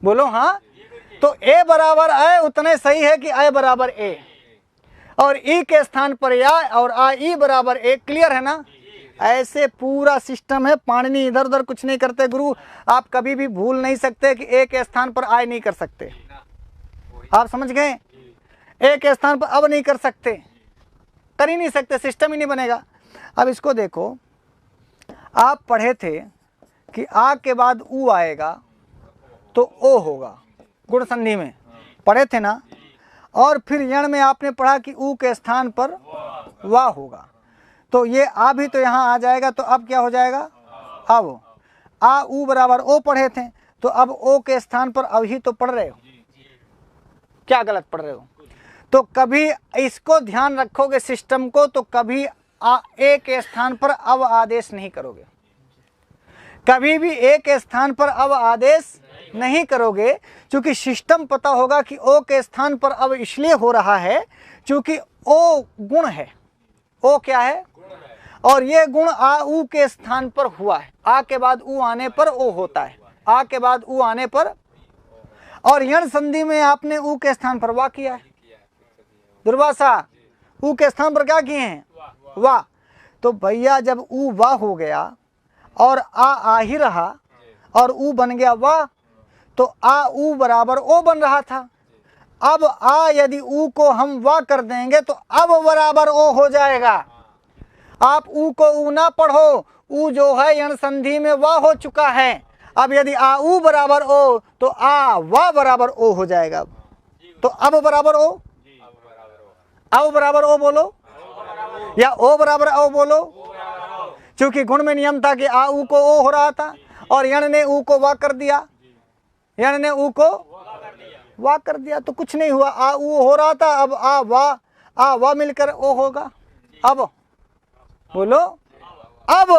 बोलो हाँ। तो ए बराबर ए उतने सही है कि ए बराबर ए, और ई के स्थान पर या और आ ई बराबर ए। क्लियर है ना? ऐसे पूरा सिस्टम है। पाणिनि इधर उधर कुछ नहीं करते गुरु। आप कभी भी भूल नहीं सकते कि ए के स्थान पर आय नहीं कर सकते। आप समझ गए? ए के स्थान पर अब नहीं कर सकते, कर ही नहीं सकते, सिस्टम ही नहीं बनेगा। अब इसको देखो, आप पढ़े थे कि आ के बाद ऊ आएगा तो ओ होगा, गुण संधि में पढ़े थे ना। और फिर यण में आपने पढ़ा कि ऊ के स्थान पर वा होगा, तो ये आ भी तो यहाँ आ जाएगा। तो अब क्या हो जाएगा? अब आ ऊ बराबर ओ पढ़े थे, तो अब ओ के स्थान पर अब ही तो पढ़ रहे हो। क्या गलत पढ़ रहे हो? तो कभी इसको ध्यान रखोगे सिस्टम को, तो कभी ए के स्थान पर अब आदेश नहीं करोगे, कभी भी ए के स्थान पर अब आदेश नहीं करोगे, क्योंकि सिस्टम पता होगा कि ओ के स्थान पर अब इसलिए हो रहा है क्योंकि ओ गुण है। ओ क्या है? और ये गुण आ ऊ के स्थान पर हुआ है। आ के बाद ऊ आने पर ओ होता है, आ के बाद ऊ आने पर। और यण संधि में आपने ऊ के स्थान पर वा किया है। दुर्वासा ऊ के स्थान पर क्या किए हैं? वाह। तो भैया जब ऊ वाह हो गया और आ ही रहा और ऊ बन गया वाह, तो आ ऊ बराबर ओ बन रहा था। अब आ यदि ऊ को हम वाह कर देंगे तो अब बराबर ओ हो जाएगा। आप ऊ को ऊ ना पढ़ो, ऊ जो है यण संधि में वाह हो चुका है। अब यदि आ ऊ बराबर ओ तो आ वाह बराबर ओ हो जाएगा। तो अब बराबर ओ, अब बराबर ओ बोलो या ओ बराबर ओ बोलो, क्योंकि गुण में नियम था कि आ ऊ को ओ हो रहा था और यण ने ऊ को वा कर दिया, यण ने ऊ को वा कर दिया, तो कुछ नहीं हुआ। आ ऊ हो रहा था, अब आ वा मिलकर ओ होगा। अब बोलो, अब ओ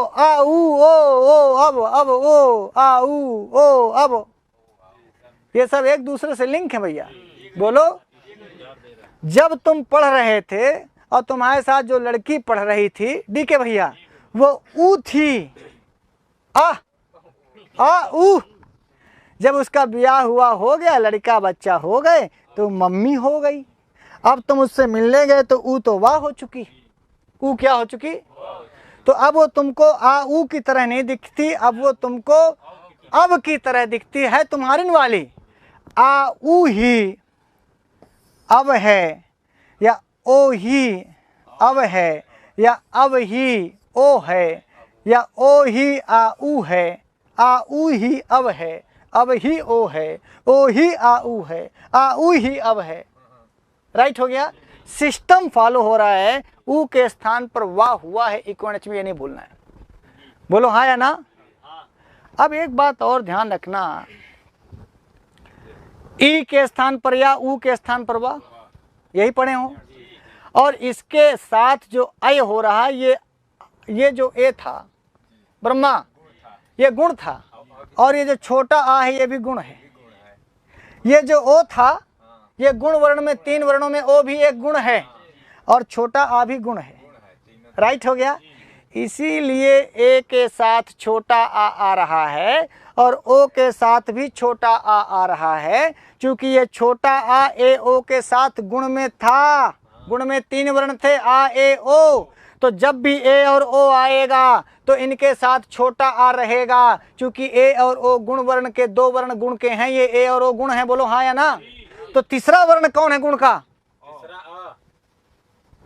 आ ऊ ओ अब ओ आ ऊ ओ अब, ये सब एक दूसरे से लिंक है भैया। बोलो, जब तुम पढ़ रहे थे और तुम्हारे साथ जो लड़की पढ़ रही थी डी के भैया, वो ऊ थी। आ ऊ, जब उसका ब्याह हुआ हो गया, लड़का बच्चा हो गए, तो मम्मी हो गई। अब तुम उससे मिलने गए तो ऊ तो वाह हो चुकी। ऊ क्या हो चुकी? तो अब वो तुमको आ ऊ की तरह नहीं दिखती, अब वो तुमको अब की तरह दिखती है तुम्हारी वाली। आ ऊ ही अब है, या ओ ही अब है, या अब ही ओ है, या ओ ही आ ऊ है, आ ऊ ही अब है, अब ही ओ है, ओ ही आ ऊ है, आ ऊ ही अब है। राइट हो गया? सिस्टम फॉलो हो रहा है। ऊ के स्थान पर वाह हुआ है, इक्वनिच में ये नहीं भूलना है। बोलो हाँ या ना? अब एक बात और ध्यान रखना, ई के स्थान पर या ऊ के स्थान पर वाह, यही पढ़े हो। और इसके साथ जो अय हो रहा है, ये जो ए था ब्रह्मा, ये गुण था, और ये जो छोटा आ है ये भी गुण है। ये जो ओ था, ये गुण वर्ण में, 3 वर्णों में ओ भी एक गुण है और छोटा आ भी गुण है। राइट हो गया? इसीलिए ए के साथ छोटा आ रहा है और ओ के साथ भी छोटा आ रहा है, क्योंकि ये छोटा आ ए ओ के साथ गुण में था। गुण में 3 वर्ण थे, आ ए ओ। तो जब भी ए और ओ आएगा तो इनके साथ छोटा आ रहेगा, क्योंकि ए और ओ गुण वर्ण के 2 वर्ण गुण के हैं। ये ए और ओ गुण है। बोलो हाँ या ना? तो तीसरा वर्ण कौन है गुण का?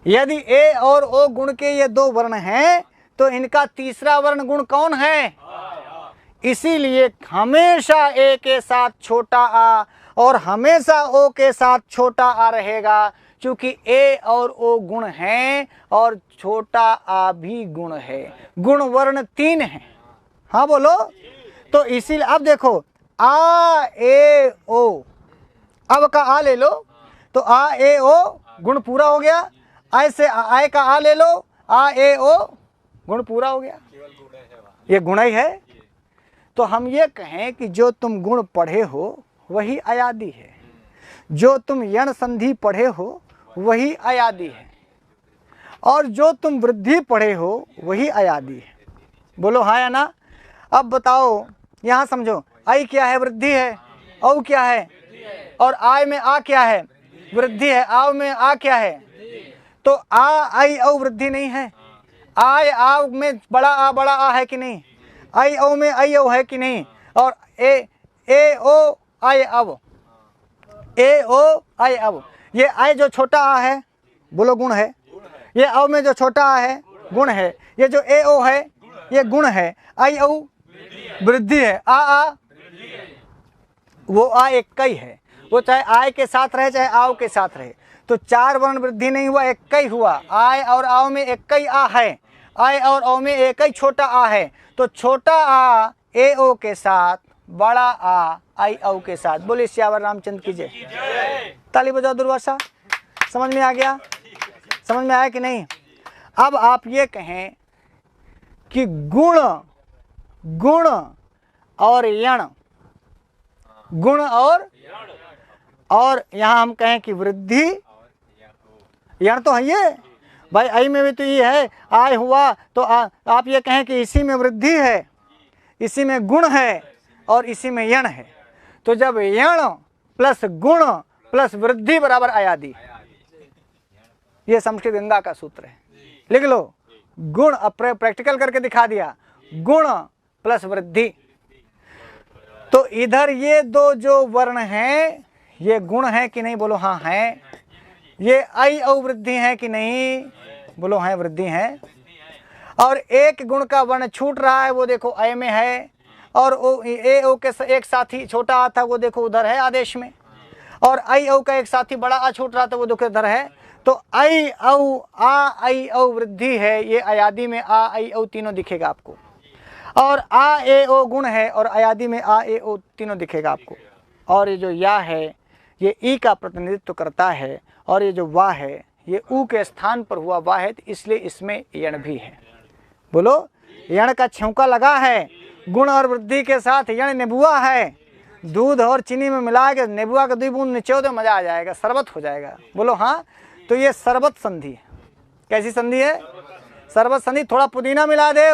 यदि ए और ओ गुण के ये 2 वर्ण हैं तो इनका तीसरा वर्ण गुण कौन है? इसीलिए हमेशा ए के साथ छोटा आ और हमेशा ओ के साथ छोटा आ रहेगा, क्योंकि ए और ओ गुण हैं और छोटा आ भी गुण है। गुण वर्ण 3 हैं। हाँ बोलो। तो इसीलिए अब देखो, आ ए ओ, अब का आ ले लो तो आ ए ओ गुण पूरा हो गया। ऐसे आय का आ ले लो, आ ए ओ गुण पूरा हो गया, केवल गुण है वहाँ। ये गुण ही है। तो हम ये कहें कि जो तुम गुण पढ़े हो वही अयादि है, जो तुम यण संधि पढ़े हो वही अयादि है, और जो तुम वृद्धि पढ़े हो वही अयादि है। बोलो हाँ या ना। अब बताओ, यहाँ समझो, आई क्या है? वृद्धि है। औ क्या है? और आय में आ क्या है? वृद्धि है। आव में आ क्या है? तो आ आई औ वृद्धि नहीं है। आय आव में बड़ा आ है कि नहीं? आई औ में आई औ है कि नहीं? और ए ओ आई अब, ए ओ आई अब, ये आई जो छोटा आ है बोलो गुण है, ये औ में जो छोटा आ है गुण है, ये जो ए ओ है ये गुण है, आई औ वृद्धि है, आ वो आ एक ही है, वो चाहे आय के साथ रहे चाहे आव के साथ रहे। तो 4 वर्ण वृद्धि नहीं हुआ, एक ही हुआ। आय और आव में एक ही आ है, आय और औ में एक ही छोटा आ है। तो छोटा आ ए ओ के साथ, बड़ा आ आई औ के साथ। बोले सियावर रामचंद्र की जय। ताली बजाओ दुर्वासा। समझ में आ गया? समझ में आया कि नहीं? अब आप ये कहें कि गुण और यण, गुण और यहाँ हम कहें कि वृद्धि, यण तो है ये भाई, आई में भी तो ये है, आय हुआ तो आप ये कहें कि इसी में वृद्धि है, इसी में गुण है और इसी में यण है। तो जब यण प्लस गुण प्लस वृद्धि बराबर अयादि, ये संस्कृत गंगा का सूत्र है, लिख लो। गुण, अब प्रैक्टिकल करके दिखा दिया, गुण प्लस वृद्धि। तो इधर ये दो जो वर्ण हैं ये गुण है कि नहीं? बोलो हाँ है। ये आई औ वृद्धि है कि नहीं? बोलो हाँ वृद्धि है। और एक गुण का वर्ण छूट रहा है, वो देखो अय में है, और ओ ए ओ के एक साथी छोटा आ था वो देखो उधर है आदेश में, और आई औ का एक साथी बड़ा आ छूट रहा था वो देखो इधर है। तो आई औ आ आई औ वृद्धि है, ये अयादि में आ आई औ तीनों दिखेगा आपको, और आ ए ओ गुण है और अयादि में आ ए ओ तीनों दिखेगा आपको। और ये जो या है ये ई का प्रतिनिधित्व करता है, और ये जो वाह है ये ऊ के स्थान पर हुआ वाह है, इसलिए इसमें यण भी है। बोलो यण का छौंका लगा है, गुण और वृद्धि के साथ यण नेबुआ है, दूध और चीनी में मिला के नेबुआ का 2 बूंद निचो दो, मजा आ जाएगा, शरबत हो जाएगा। बोलो हाँ। तो ये शरबत संधि है। कैसी संधि है? शरबत संधि। थोड़ा पुदीना मिला दे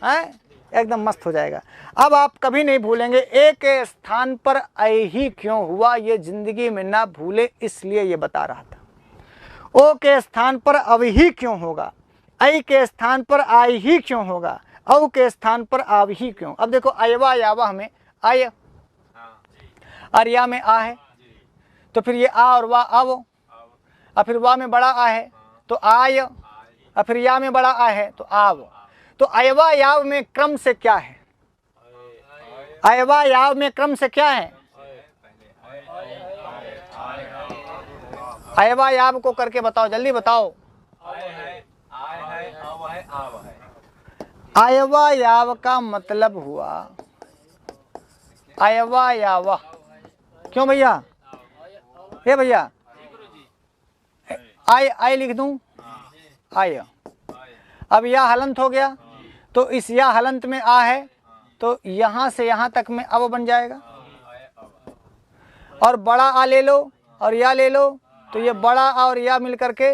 हैं, एकदम मस्त हो जाएगा। अब आप कभी नहीं भूलेंगे ए के स्थान पर आई ही क्यों हुआ, ये जिंदगी में ना भूले, इसलिए ये बता रहा था। ओ के स्थान पर अव ही क्यों होगा, आई के स्थान पर आई ही क्यों होगा, औ के स्थान पर आव ही क्यों। अब देखो अयवा यावा में आय और या में आ है, तो फिर ये आ और वाह आवो, और फिर वाह में बड़ा आ है तो आय, और फिर या में बड़ा आ है तो आव। तो अयवा याव में क्रम से क्या है? अयवा याव में क्रम से क्या है? अयवा याव को करके बताओ, जल्दी बताओ। अयवा याव का मतलब हुआ अयवा यावा। क्यों भैया? ये भैया आय लिख दूं, आय। अब या हलंत हो गया, तो इस या हलंत में आ है, तो यहां से यहां तक में अब बन जाएगा। और बड़ा आ ले लो और या ले लो, तो ये बड़ा आ और या मिल करके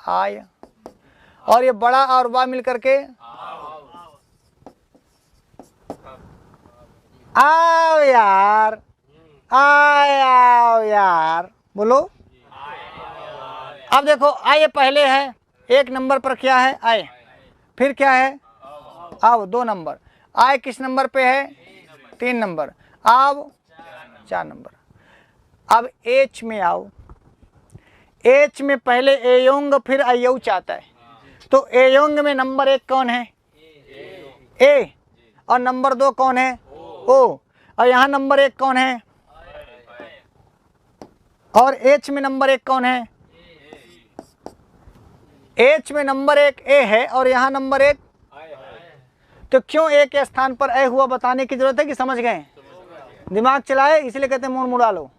आय, और ये बड़ा आ और वाह मिल करके आओ यार, आओ यार। बोलो। अब देखो आय पहले है, 1 नंबर पर क्या है? आय। फिर क्या है? आव 2 नंबर। आय किस नंबर पे है? 3 नंबर। आव 4 नंबर। अब एच में आओ। एच में पहले एयोंग फिर अयौ चाहता है, तो एयोंग में नंबर 1 कौन है? ए। और नंबर 2 कौन है? ओ। और यहाँ नंबर 1 कौन है? और एच में नंबर 1 कौन है? एच में नंबर 1 ए है और यहाँ नंबर 1। तो क्यों ए के स्थान पर ए हुआ बताने की जरूरत है कि समझ गए? दिमाग चलाए, इसलिए कहते हैं मुड़ मुड़ा लो।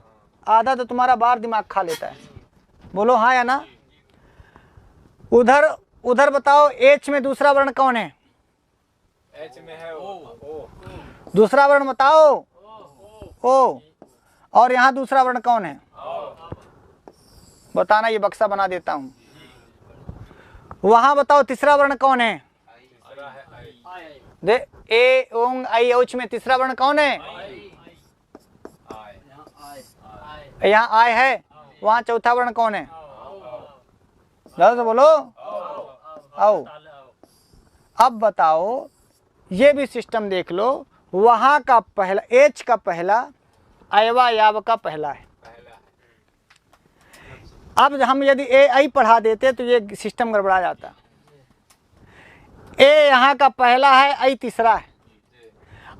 आधा तो तुम्हारा बार दिमाग खा लेता है। बोलो हाँ या ना। उधर उधर बताओ एच में दूसरा वर्ण कौन है? एच में है ओ। दूसरा वर्ण बताओ ओ। और यहाँ दूसरा वर्ण कौन है? बताना, ये बक्सा बना देता हूं। वहां बताओ तीसरा वर्ण कौन है? तीसरा है आई। दे ए ओंग आई औच में तीसरा वर्ण कौन है? आई। यहाँ आय है। वहां चौथा वर्ण कौन है? जल्दी से बोलो। आओ। अब बताओ, ये भी सिस्टम देख लो। वहां का पहला एच का पहला अयवा याव का पहला है। अब हम यदि ए आई पढ़ा देते तो ये सिस्टम गड़बड़ा जाता। ए यहाँ का पहला है, आई तीसरा है,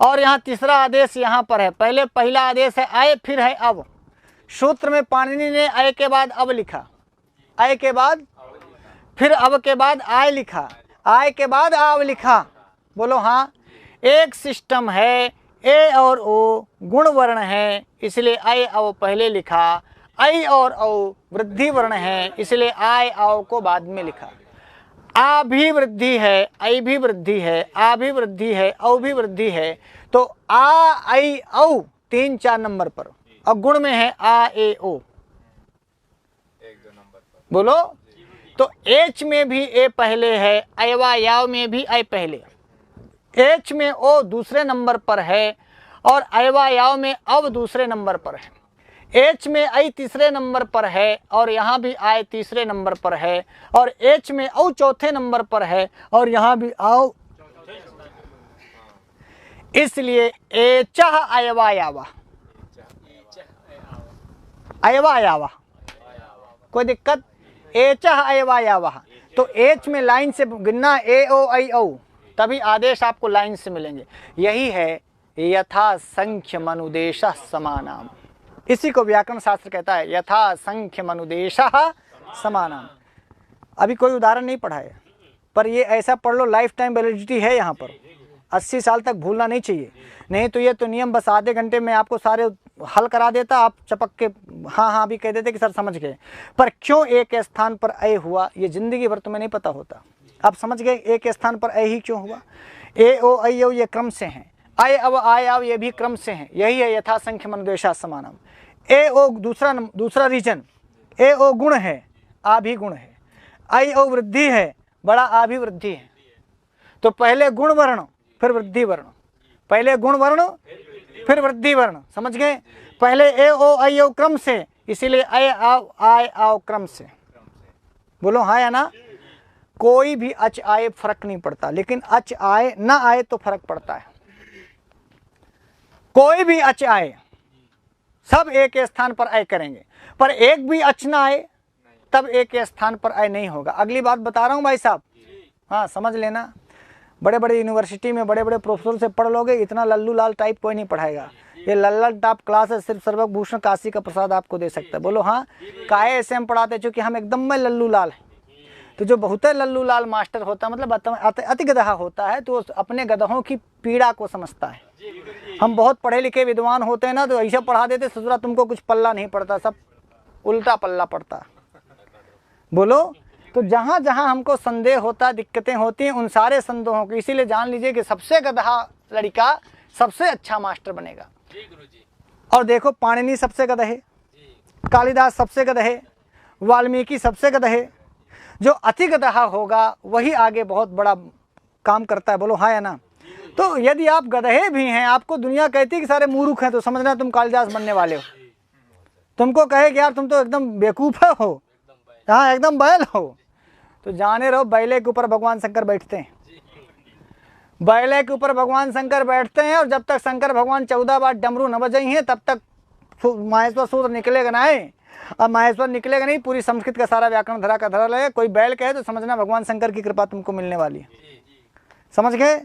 और यहाँ तीसरा आदेश यहाँ पर है। पहले पहला आदेश है आय, फिर है अब। सूत्र में पाणिनि ने आय के बाद अब लिखा, आय के बाद फिर अब के बाद आय लिखा, आय के बाद आव लिखा। बोलो हाँ। एक सिस्टम है, ए और ओ गुण वर्ण है, इसलिए आय अव पहले लिखा। आई और औ वृद्धि वर्ण है, इसलिए आय औ को बाद में लिखा। आ भी वृद्धि है, आई भी वृद्धि है, आ भी वृद्धि है, औ भी वृद्धि है। तो आ आई औ 3-4 नंबर पर, और गुण में है आ ए ओ 1-2 नंबर पर। बोलो। तो एच में भी ए पहले है, अयवा याव में भी आई पहले। एच में ओ दूसरे नंबर पर है, और अयवा याव में अब दूसरे नंबर पर है। एच में आई तीसरे नंबर पर है, और यहाँ भी आय तीसरे नंबर पर है, और एच में औ चौथे नंबर पर है, और यहाँ भी आओ। इसलिए एचह अयवा यावा, अयवा यावा, कोई दिक्कत? एचह अयवा यावा। तो एच में लाइन से गिनना, ए ओ आई औ, तभी आदेश आपको लाइन से मिलेंगे। यही है यथा संख्य मनुदेश समानाम। इसी को व्याकरण शास्त्र कहता है, यथा संख्य मनुदेश समानाम। अभी कोई उदाहरण नहीं पढ़ा है, पर ये ऐसा पढ़ लो, लाइफ टाइम वैलिडिटी है यहाँ पर। 80 साल तक भूलना नहीं चाहिए। नहीं तो ये तो नियम बस आधे घंटे में आपको सारे हल करा देता, आप चपक के हाँ हाँ भी कह देते कि सर समझ गए। पर क्यों एक स्थान पर अय हुआ, ये जिंदगी भर तुम्हें नहीं पता होता। आप समझ गए एक स्थान पर अय ही क्यों हुआ। ए ओ ऐ ओ ये क्रम से हैं, अय अब आय आव ये भी क्रम से हैं। यही है यथा संख्य मनुदेशा समानम। ए ओ दूसरा रीजन, ए ओ गुण है, आ भी गुण है, आई ओ वृद्धि है, बड़ा आ भी वृद्धि है। तो पहले गुण वर्ण फिर वृद्धि वर्ण, पहले गुण वर्ण फिर वृद्धि वर्ण, समझ गए। पहले ए ओ आई ओ क्रम से, इसीलिए अय आव आय आव क्रम से। बोलो हाँ या ना। कोई भी अच आए फर्क नहीं पड़ता, लेकिन अच आए ना आए तो फर्क पड़ता है। कोई भी अच आए, सब एक स्थान पर आय करेंगे, पर एक भी अच ना आए तब एक स्थान पर आय नहीं होगा। अगली बात बता रहा हूं भाई साहब, हाँ समझ लेना। बड़े बड़े यूनिवर्सिटी में बड़े बड़े प्रोफेसर से पढ़ लोगे, इतना लल्लू लाल टाइप कोई नहीं पढ़ाएगा। ये लल्ला टाप क्लास है, सिर्फ सर्वभूषण काशी का प्रसाद आपको दे सकता है। बोलो हाँ। काहे ऐसे हम पढ़ाते, चूंकि हम एकदम में लल्लू लाल हैं। तो जो बहुत लल्लू लाल मास्टर होता है, मतलब अति गदहा होता है, तो अपने गदहों की पीड़ा को समझता है। हम बहुत पढ़े लिखे विद्वान होते हैं ना, तो ऐसा पढ़ा देते ससुरा तुमको कुछ पल्ला नहीं पड़ता, सब उल्टा पल्ला पड़ता। बोलो। तो जहाँ जहाँ हमको संदेह होता, दिक्कतें होती हैं, उन सारे संदेहों को, इसीलिए जान लीजिए कि सबसे गदहा लड़का सबसे अच्छा मास्टर बनेगा। और देखो पाणिनि सबसे गदहे, कालिदास सबसे गदहे, वाल्मीकि सबसे गदहे। जो अति गदहा होगा वही आगे बहुत बड़ा काम करता है। बोलो हाँ या ना। तो यदि आप गदहे भी हैं, आपको दुनिया कहती है कि सारे मूर्ख हैं, तो समझना तुम कालिदास बनने वाले हो। तुमको कहे कि यार तुम तो एकदम बेवकूफ हो, हाँ एकदम बैल हो, तो जाने रहो बैले के ऊपर भगवान शंकर बैठते हैं। बैले के ऊपर भगवान शंकर बैठते हैं, और जब तक शंकर भगवान 14 बार डमरू न बजाई हैं तब तक माहेश्वर सूत्र निकलेगा ना है। अब माहेश्वर निकलेगा नहीं, पूरी संस्कृत का सारा व्याकरण धरा का धरा लगेगा। कोई बैल कहे तो समझना भगवान शंकर की कृपा तुमको मिलने वाली है। समझ गए।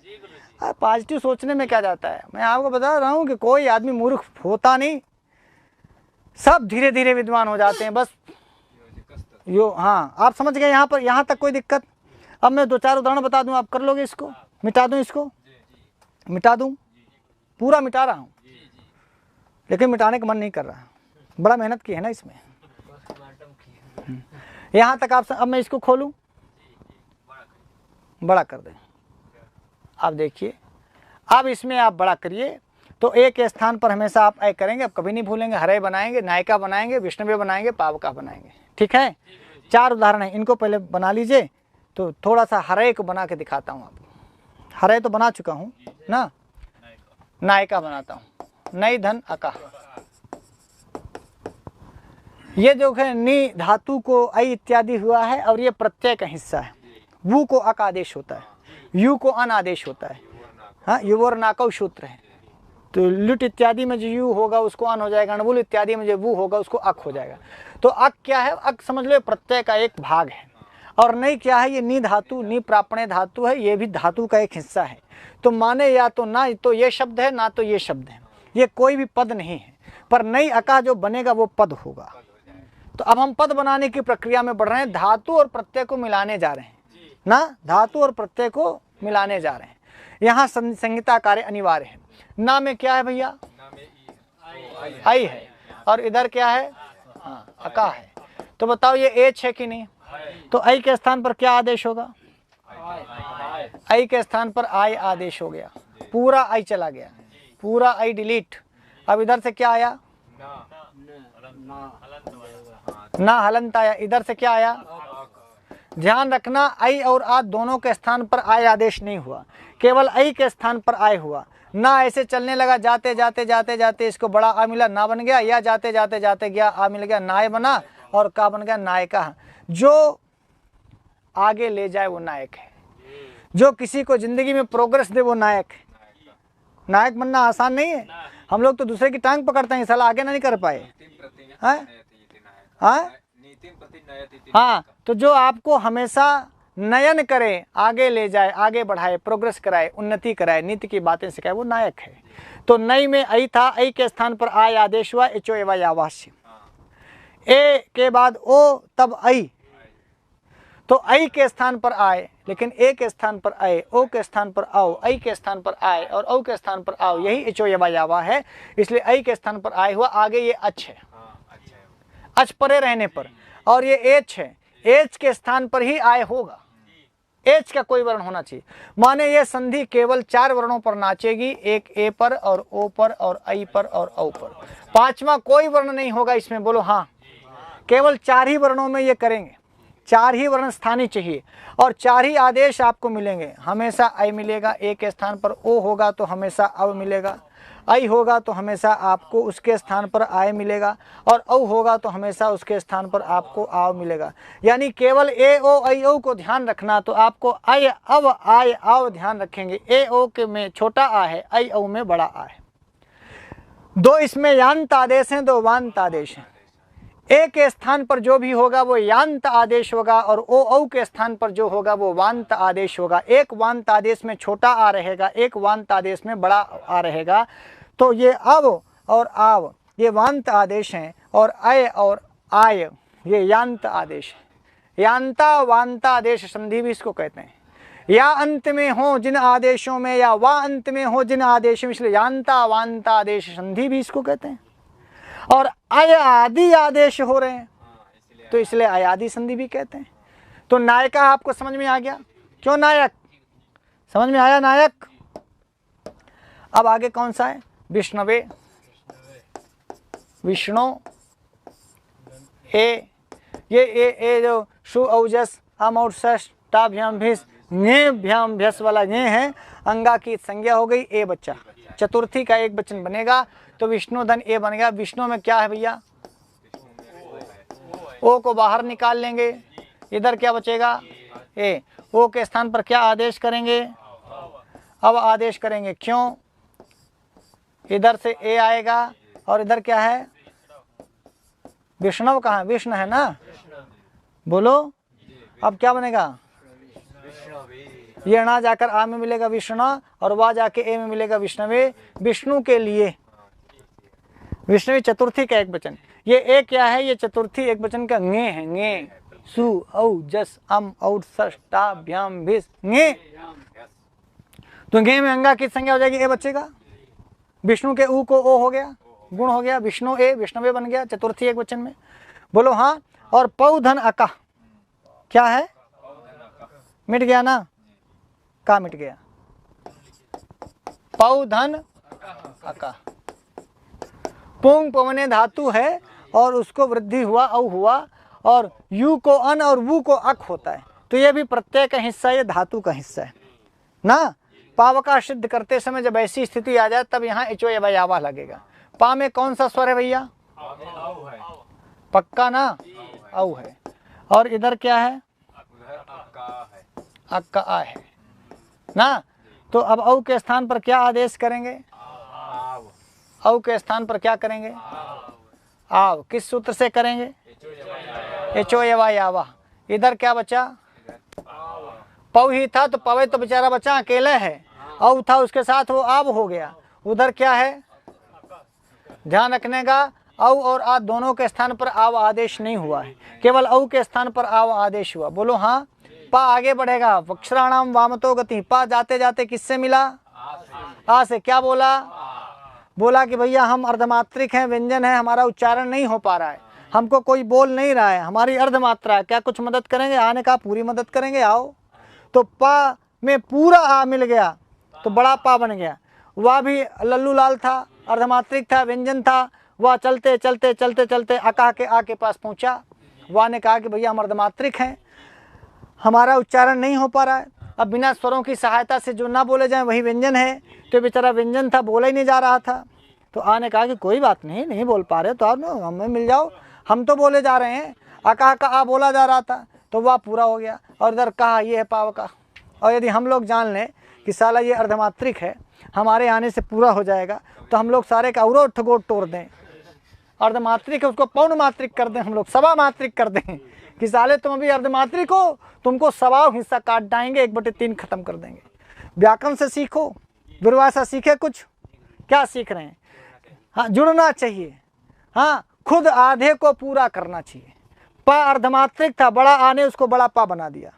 पॉजिटिव सोचने में क्या जाता है। मैं आपको बता रहा हूँ कि कोई आदमी मूर्ख होता नहीं, सब धीरे धीरे विद्वान हो जाते हैं बस। यो हाँ आप समझ गए यहाँ पर, यहाँ तक कोई दिक्कत। अब मैं 2-4 उदाहरण बता दूं, आप कर लोगे इसको, मिटा दूं इसको, मिटा दूं, पूरा मिटा रहा हूँ, लेकिन मिटाने का मन नहीं कर रहा। बड़ा मेहनत की है ना इसमें। यहाँ तक आप, अब मैं इसको खोलूं, बड़ा कर दें। आप देखिए, अब इसमें आप बड़ा करिए तो ए के स्थान पर हमेशा आप ऐ करेंगे, अब कभी नहीं भूलेंगे। हरे बनाएंगे, नायका बनाएंगे, विष्णुवे बनाएंगे, पावका बनाएंगे। ठीक है, 4 उदाहरण है, इनको पहले बना लीजिए। तो थोड़ा सा हरे को बना के दिखाता हूँ आपको। हरे तो बना चुका हूँ ना, नायका बनाता हूँ। नई धन अका, ये जो है नी धातु को ऐ इत्यादि हुआ है और ये प्रत्यय का हिस्सा है। वु को अक आदेश होता है, यू को अन आदेश होता है। हाँ, युवर नाकव सूत्र है। तो लुट इत्यादि में जो यू होगा उसको अन हो जाएगा, अणबुल इत्यादि में जो वु होगा उसको अक हो जाएगा। तो अक क्या है? अक समझ लो प्रत्यय का एक भाग है। और नहीं क्या है? ये नी धातु, नी प्रापणे धातु है, ये भी धातु का एक हिस्सा है। तो माने या तो ना तो ये शब्द है, ना तो ये शब्द है, ये कोई भी पद नहीं है। पर नई अका जो बनेगा वो पद होगा। तो अब हम पद बनाने की प्रक्रिया में बढ़ रहे हैं, धातु और प्रत्यय को मिलाने जा रहे हैं ना, धातु और प्रत्यय को मिलाने जा रहे हैं। यहाँ संहिता कार्य अनिवार्य है। ना में क्या है भैया? आई है। और इधर क्या है? हाँ, अका है। तो बताओ ये एच है कि नहीं? तो आई के स्थान पर क्या आदेश होगा? आई के स्थान पर आई आदेश हो गया, पूरा आई चला गया, पूरा आई डिलीट। अब इधर से क्या आया? ना हलंत आया। इधर से क्या आया? ध्यान रखना, आई और आ दोनों के स्थान पर आय आदेश नहीं हुआ, केवल आई के स्थान पर आय हुआ। ना ऐसे चलने लगा, जाते जाते जाते जाते इसको बड़ा आ मिला, ना बन गया, या जाते जाते जाते गया, आ मिल गया, नाय बना, और का बन गया? नायका। जो आगे ले जाए वो नायक है, जो किसी को जिंदगी में प्रोग्रेस दे वो नायक है। नायक बनना आसान नहीं है। हम लोग तो दूसरे की टांग पकड़ते हैं, साला आगे ना नहीं कर पाए। हाँ, तो जो आपको हमेशा नयन करे, आगे ले जाए, आगे बढ़ाए, प्रोग्रेस कराए, उन्नति कराए, नीति की बातें सिखाए, वो नायक है। तो नई में आई था, आई के स्थान पर आय आदेश हुआ, एचो एवं आवास्य। ए के बाद ओ, तब आई, तो आई के स्थान पर आए, लेकिन ए के स्थान पर आए, ओ के स्थान पर आओ, आई के स्थान पर आए और औ के स्थान पर आओ, यही एचो एवं यावा है। इसलिए आई के स्थान पर आए हुआ, आगे ये अच है, अच परे रहने पर, और ये एच है, एच के स्थान पर ही आय होगा। एच का कोई वर्ण होना चाहिए। माने ये संधि केवल 4 वर्णों पर नाचेगी, एक ए पर और ओ पर और आई पर और औ पर। 5वां कोई वर्ण नहीं होगा इसमें, बोलो हाँ। केवल 4 ही वर्णों में ये करेंगे, 4 ही वर्ण स्थानीय चाहिए और 4 ही आदेश आपको मिलेंगे। हमेशा आई मिलेगा, ए के स्थान पर ओ होगा तो हमेशा अव मिलेगा, आई होगा तो हमेशा आपको उसके स्थान पर आय मिलेगा, और औ होगा तो हमेशा उसके स्थान पर आपको आव मिलेगा। यानी केवल ए ओ आई औ को ध्यान रखना, तो आपको आय अव आय आव ध्यान रखेंगे। ए ओ के में छोटा आ है, आई औ में बड़ा आ है। 2 इसमें यांत आदेश हैं, 2 वांत आदेश हैं। ए के स्थान पर जो भी होगा वो यांत आदेश होगा, और ओ औ के स्थान पर जो होगा वो वांत आदेश होगा। एक वांत आदेश में छोटा आ रहेगा, एक वांत आदेश में बड़ा आ रहेगा। तो ये अव और आव ये वांत आदेश हैं, और अय और आय ये यांत आदेश है। यांता वांता आदेश संधि भी इसको कहते हैं। या अंत में हो जिन आदेशों में, या वा अंत में हो जिन आदेशों में, इसलिए यांता वांता आदेश संधि भी इसको कहते हैं। और अय आदि आदेश हो रहे हैं तो इसलिए अयादि संधि भी कहते हैं। तो नायका आपको समझ में आ गया? क्यों नायक? समझ में आया नायक? अब आगे कौन सा है? विष्णवे, विष्णु, ए, ये ए जो शु औजस हम और सस टाभ्याम भिस ङे भ्याम भ्यस वाला ङे है, अंगा की संज्ञा हो गई, ए बच्चा, चतुर्थी का एक वचन बनेगा तो विष्णु धन ए बन गया। विष्णु में क्या है भैया? ओ को बाहर निकाल लेंगे, इधर क्या बचेगा? ए। ओ के स्थान पर क्या आदेश करेंगे? अब आदेश करेंगे। क्यों? इधर से ए आएगा और इधर क्या है? विष्णु कहाँ? विष्णु है ना, बोलो। अब क्या बनेगा? ये ना जाकर आ में मिलेगा विष्णु, और वह जाके ए में मिलेगा विष्णवे। विष्णु के लिए विष्णु चतुर्थी का एक वचन। ये ए क्या है? ये चतुर्थी एक वचन का ङे है। ङे सु औ जस अम और सस टा भ्याम भिस ङे। तो ङे में अंगा की संज्ञा हो जाएगी, ए बचेगा। विष्णु के ऊ को ओ हो गया, गुण हो गया, विष्णु ए विष्णुवे बन गया चतुर्थी एक वचन में, बोलो हाँ। और पौ धन अका क्या है? मिट गया ना, का मिट गया, पौ धन अका। पुंग पवने धातु है और उसको वृद्धि हुआ औ हुआ, और यू को अन और वू को अक होता है, तो ये भी प्रत्यय का हिस्सा, ये धातु का हिस्सा है ना। पावका सिद्ध करते समय जब ऐसी स्थिति आ जाए तब यहाँ एचो यावा लगेगा। पा में कौन सा स्वर है भैया? औ है, पक्का ना, औ है। और इधर क्या है? उधर अक्का है, अक्का आ है ना। तो अब औ के स्थान पर क्या आदेश करेंगे? आव, औ के स्थान पर क्या करेंगे? आव। किस सूत्र से करेंगे? एचो यावा। इधर क्या बचा? पौ ही था तो पवे तो बेचारा बचा अकेले है, औ था उसके साथ वो आव हो गया। उधर क्या है? ध्यान रखने का, औ और आ दोनों के स्थान पर आव आदेश नहीं हुआ है, केवल औ के स्थान पर आव आदेश हुआ। बोलो हाँ। पा आगे बढ़ेगा, वक्षराणाम वामतो गति। पा जाते जाते किससे मिला? आ से। क्या बोला? बोला कि भैया हम अर्धमात्रिक हैं, व्यंजन है, हमारा उच्चारण नहीं हो पा रहा है, हमको कोई बोल नहीं रहा है, हमारी अर्धमात्रा है, क्या कुछ मदद करेंगे? आने का पूरी मदद करेंगे, आओ। तो पा में पूरा आ मिल गया तो बड़ा पा बन गया। वह भी लल्लू लाल था, अर्धमात्रिक था, व्यंजन था। वह चलते चलते चलते चलते अका के आ के पास पहुंचा। वह ने कहा कि भैया हम अर्धमात्रिक हैं, हमारा उच्चारण नहीं हो पा रहा है। अब बिना स्वरों की सहायता से जो ना बोले जाए वही व्यंजन है। तो बेचारा व्यंजन था, बोला ही नहीं जा रहा था। तो आ ने कहा कि कोई बात नहीं, नहीं बोल पा रहे तो आप हमें मिल जाओ, हम तो बोले जा रहे हैं। अका का आ बोला जा रहा था तो वह पूरा हो गया। और इधर कहा ये है पाव का। और यदि हम लोग जान लें कि साला ये अर्धमात्रिक है, हमारे आने से पूरा हो जाएगा, तो हम लोग सारे का उरो ठगोट तोड़ दें। अर्धमात्रिक है उसको पौन मात्रिक कर दें, हम लोग सवा मात्रिक कर दें कि साले तुम अभी अर्धमात्रिक हो, तुमको सवाओ हिस्सा काट डाएंगे, 1/3 खत्म कर देंगे। व्याकरण से सीखो, दुर्भाषा सीखे। कुछ क्या सीख रहे हैं? हाँ, जुड़ना चाहिए। हाँ, खुद आधे को पूरा करना चाहिए। पा अर्धमात्रिक था, बड़ा आने उसको बड़ा पा बना दिया।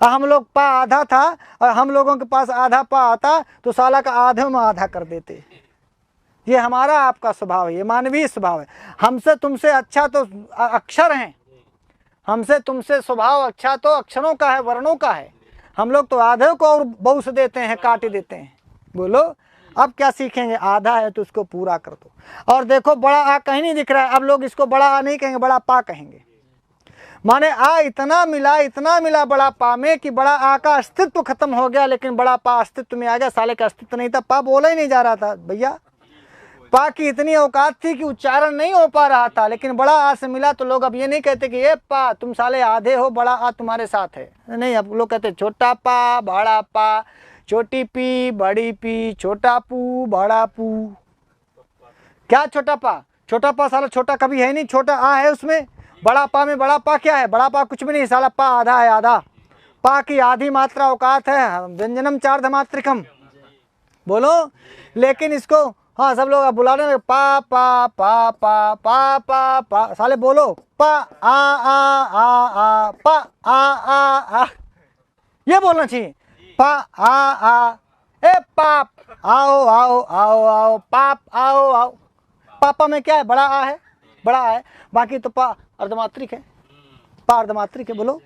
हम लोग पा आधा था और हम लोगों के पास आधा पा आता तो साला का आधे में आधा कर देते। ये हमारा आपका स्वभाव है, ये मानवीय स्वभाव है। हमसे तुमसे अच्छा तो अक्षर हैं, हमसे तुमसे स्वभाव अच्छा तो अक्षरों का है, वर्णों का है। हम लोग तो आधे को और बहुत देते हैं, काट देते हैं। बोलो अब क्या सीखेंगे? आधा है तो उसको पूरा कर दो। और देखो बड़ा आ कहीं नहीं दिख रहा है, अब लोग इसको बड़ा आ नहीं कहेंगे, बड़ा पा कहेंगे। माने आ इतना मिला बड़ा पा में कि बड़ा आ का अस्तित्व खत्म हो गया, लेकिन बड़ा पा अस्तित्व में आ गया। साले का अस्तित्व नहीं था, पा बोला ही नहीं जा रहा था भैया। पा की इतनी औकात थी कि उच्चारण नहीं हो पा रहा था, लेकिन बड़ा आ से मिला तो लोग अब ये नहीं कहते कि ये पा तुम साले आधे हो, बड़ा आ तुम्हारे साथ है। नहीं, अब लोग कहते छोटा पा बड़ा पा, छोटी पी बड़ी पी, छोटा पू बड़ा पू। क्या छोटा पा? छोटा पा साला छोटा कभी है नहीं, छोटा आ है उसमें। बड़ा पा में बड़ा पा क्या है? बड़ा पा कुछ भी नहीं, साला पा आधा है, आधा। पा की आधी मात्रा औकात है, व्यंजनम चार्धमात्रिकम। बोलो। लेकिन इसको हाँ सब लोग बुलाने लगे, पा पा पा पा पा पा पा। साले बोलो पा आ पा आ। ये बोलना चाहिए, पा आ ए पाप आओ आओ आओ आओ, पाप आओ आओ। पापा में क्या है? बड़ा आ है, बड़ा आ है। बाकी तो पा अर्धमात्रिक है, पा अर्धमात्रिक है। बोलो।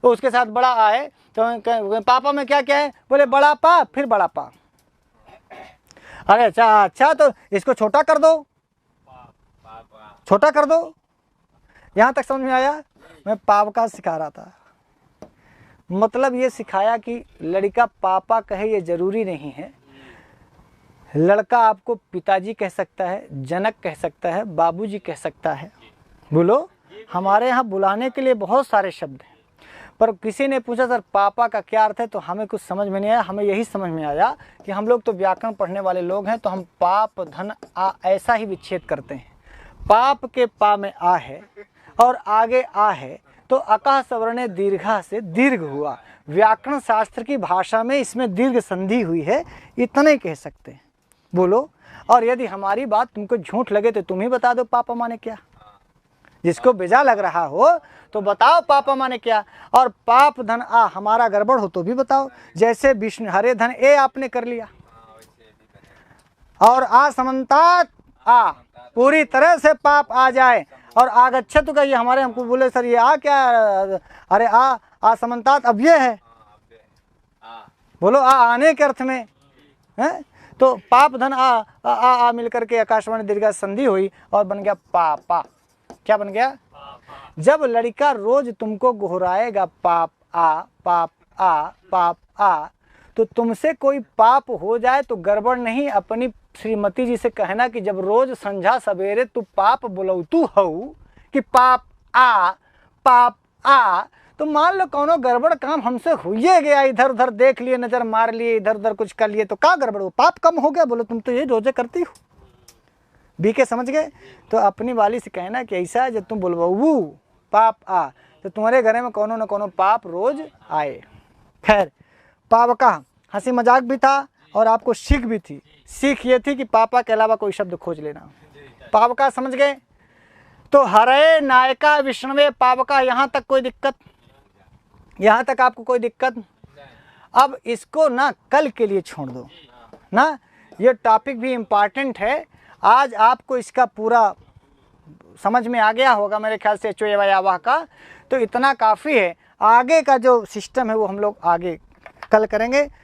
उसके साथ बड़ा आ है तो पापा में क्या क्या है? बोले बड़ा पा फिर बड़ा पा। अरे अच्छा तो इसको छोटा कर दो, छोटा कर दो। यहां तक समझ में आया? मैं पाप का सिखा रहा था, मतलब ये सिखाया कि लड़का पापा कहे ये जरूरी नहीं है। लड़का आपको पिताजी कह सकता है, जनक कह सकता है, बाबूजी कह सकता है। बोलो। हमारे यहाँ बुलाने के लिए बहुत सारे शब्द हैं, पर किसी ने पूछा सर पापा का क्या अर्थ है, तो हमें कुछ समझ में नहीं आया। हमें यही समझ में आया कि हम लोग तो व्याकरण पढ़ने वाले लोग हैं, तो हम पाप धन आ ऐसा ही विच्छेद करते हैं। पाप के पा में आ है और आगे आ है तो अकः सवर्णे दीर्घा से दीर्घ हुआ। व्याकरण शास्त्र की भाषा में इसमें दीर्घ संधि हुई है, इतना ही कह सकते हैं। बोलो। और यदि हमारी बात तुमको झूठ लगे तो तुम ही बता दो पापा माने क्या। जिसको बेजा लग रहा हो तो बताओ पापा माने क्या। और पाप धन आ हमारा गड़बड़ हो तो भी बताओ। जैसे विष्णु हरे धन ए आपने कर लिया, और आ समन्तात आ पूरी तरह से पाप आ जाए, और आगच्छत का ये हमारे हमको बोले सर ये आ क्या? अरे आ समन्तात अब ये है, बोलो आने के अर्थ में है। तो पाप धन आ मिलकर के आकाशवाणी दीर्घ संधि हुई और बन गया पापा। क्या बन गया? जब लड़का रोज तुमको गुहराएगा पाप आ पाप आ पाप आ, तो तुमसे कोई पाप हो जाए तो गड़बड़ नहीं, अपनी श्रीमती जी से कहना कि जब रोज संझा सवेरे तू पाप बोलौतू हऊ कि पाप आ, तो मान लो कोनो गड़बड़ काम हमसे हुए गया, इधर उधर देख लिए, नजर मार लिए, इधर उधर कुछ कर लिए, तो क्या गड़बड़ हो? पाप कम हो गया। बोलो तुम तो ये रोजे करती हो। बीके समझ गए? तो अपनी वाली से कहना कि ऐसा है जब तुम बोलबू पाप आ तो तुम्हारे घर में कोनो न कोनो पाप रोज आए। खैर, पाप का हंसी मजाक भी था और आपको सीख भी थी। सीख ये थी कि पापा के अलावा कोई शब्द खोज लेना। पाप का समझ गए? तो हरे नायका विष्णुवे पाप का, यहाँ तक कोई दिक्कत? यहाँ तक आपको कोई दिक्कत? अब इसको ना कल के लिए छोड़ दो ना, ये टॉपिक भी इम्पॉर्टेंट है। आज आपको इसका पूरा समझ में आ गया होगा मेरे ख्याल से एचो एवा यावा का, तो इतना काफ़ी है। आगे का जो सिस्टम है वो हम लोग आगे कल करेंगे।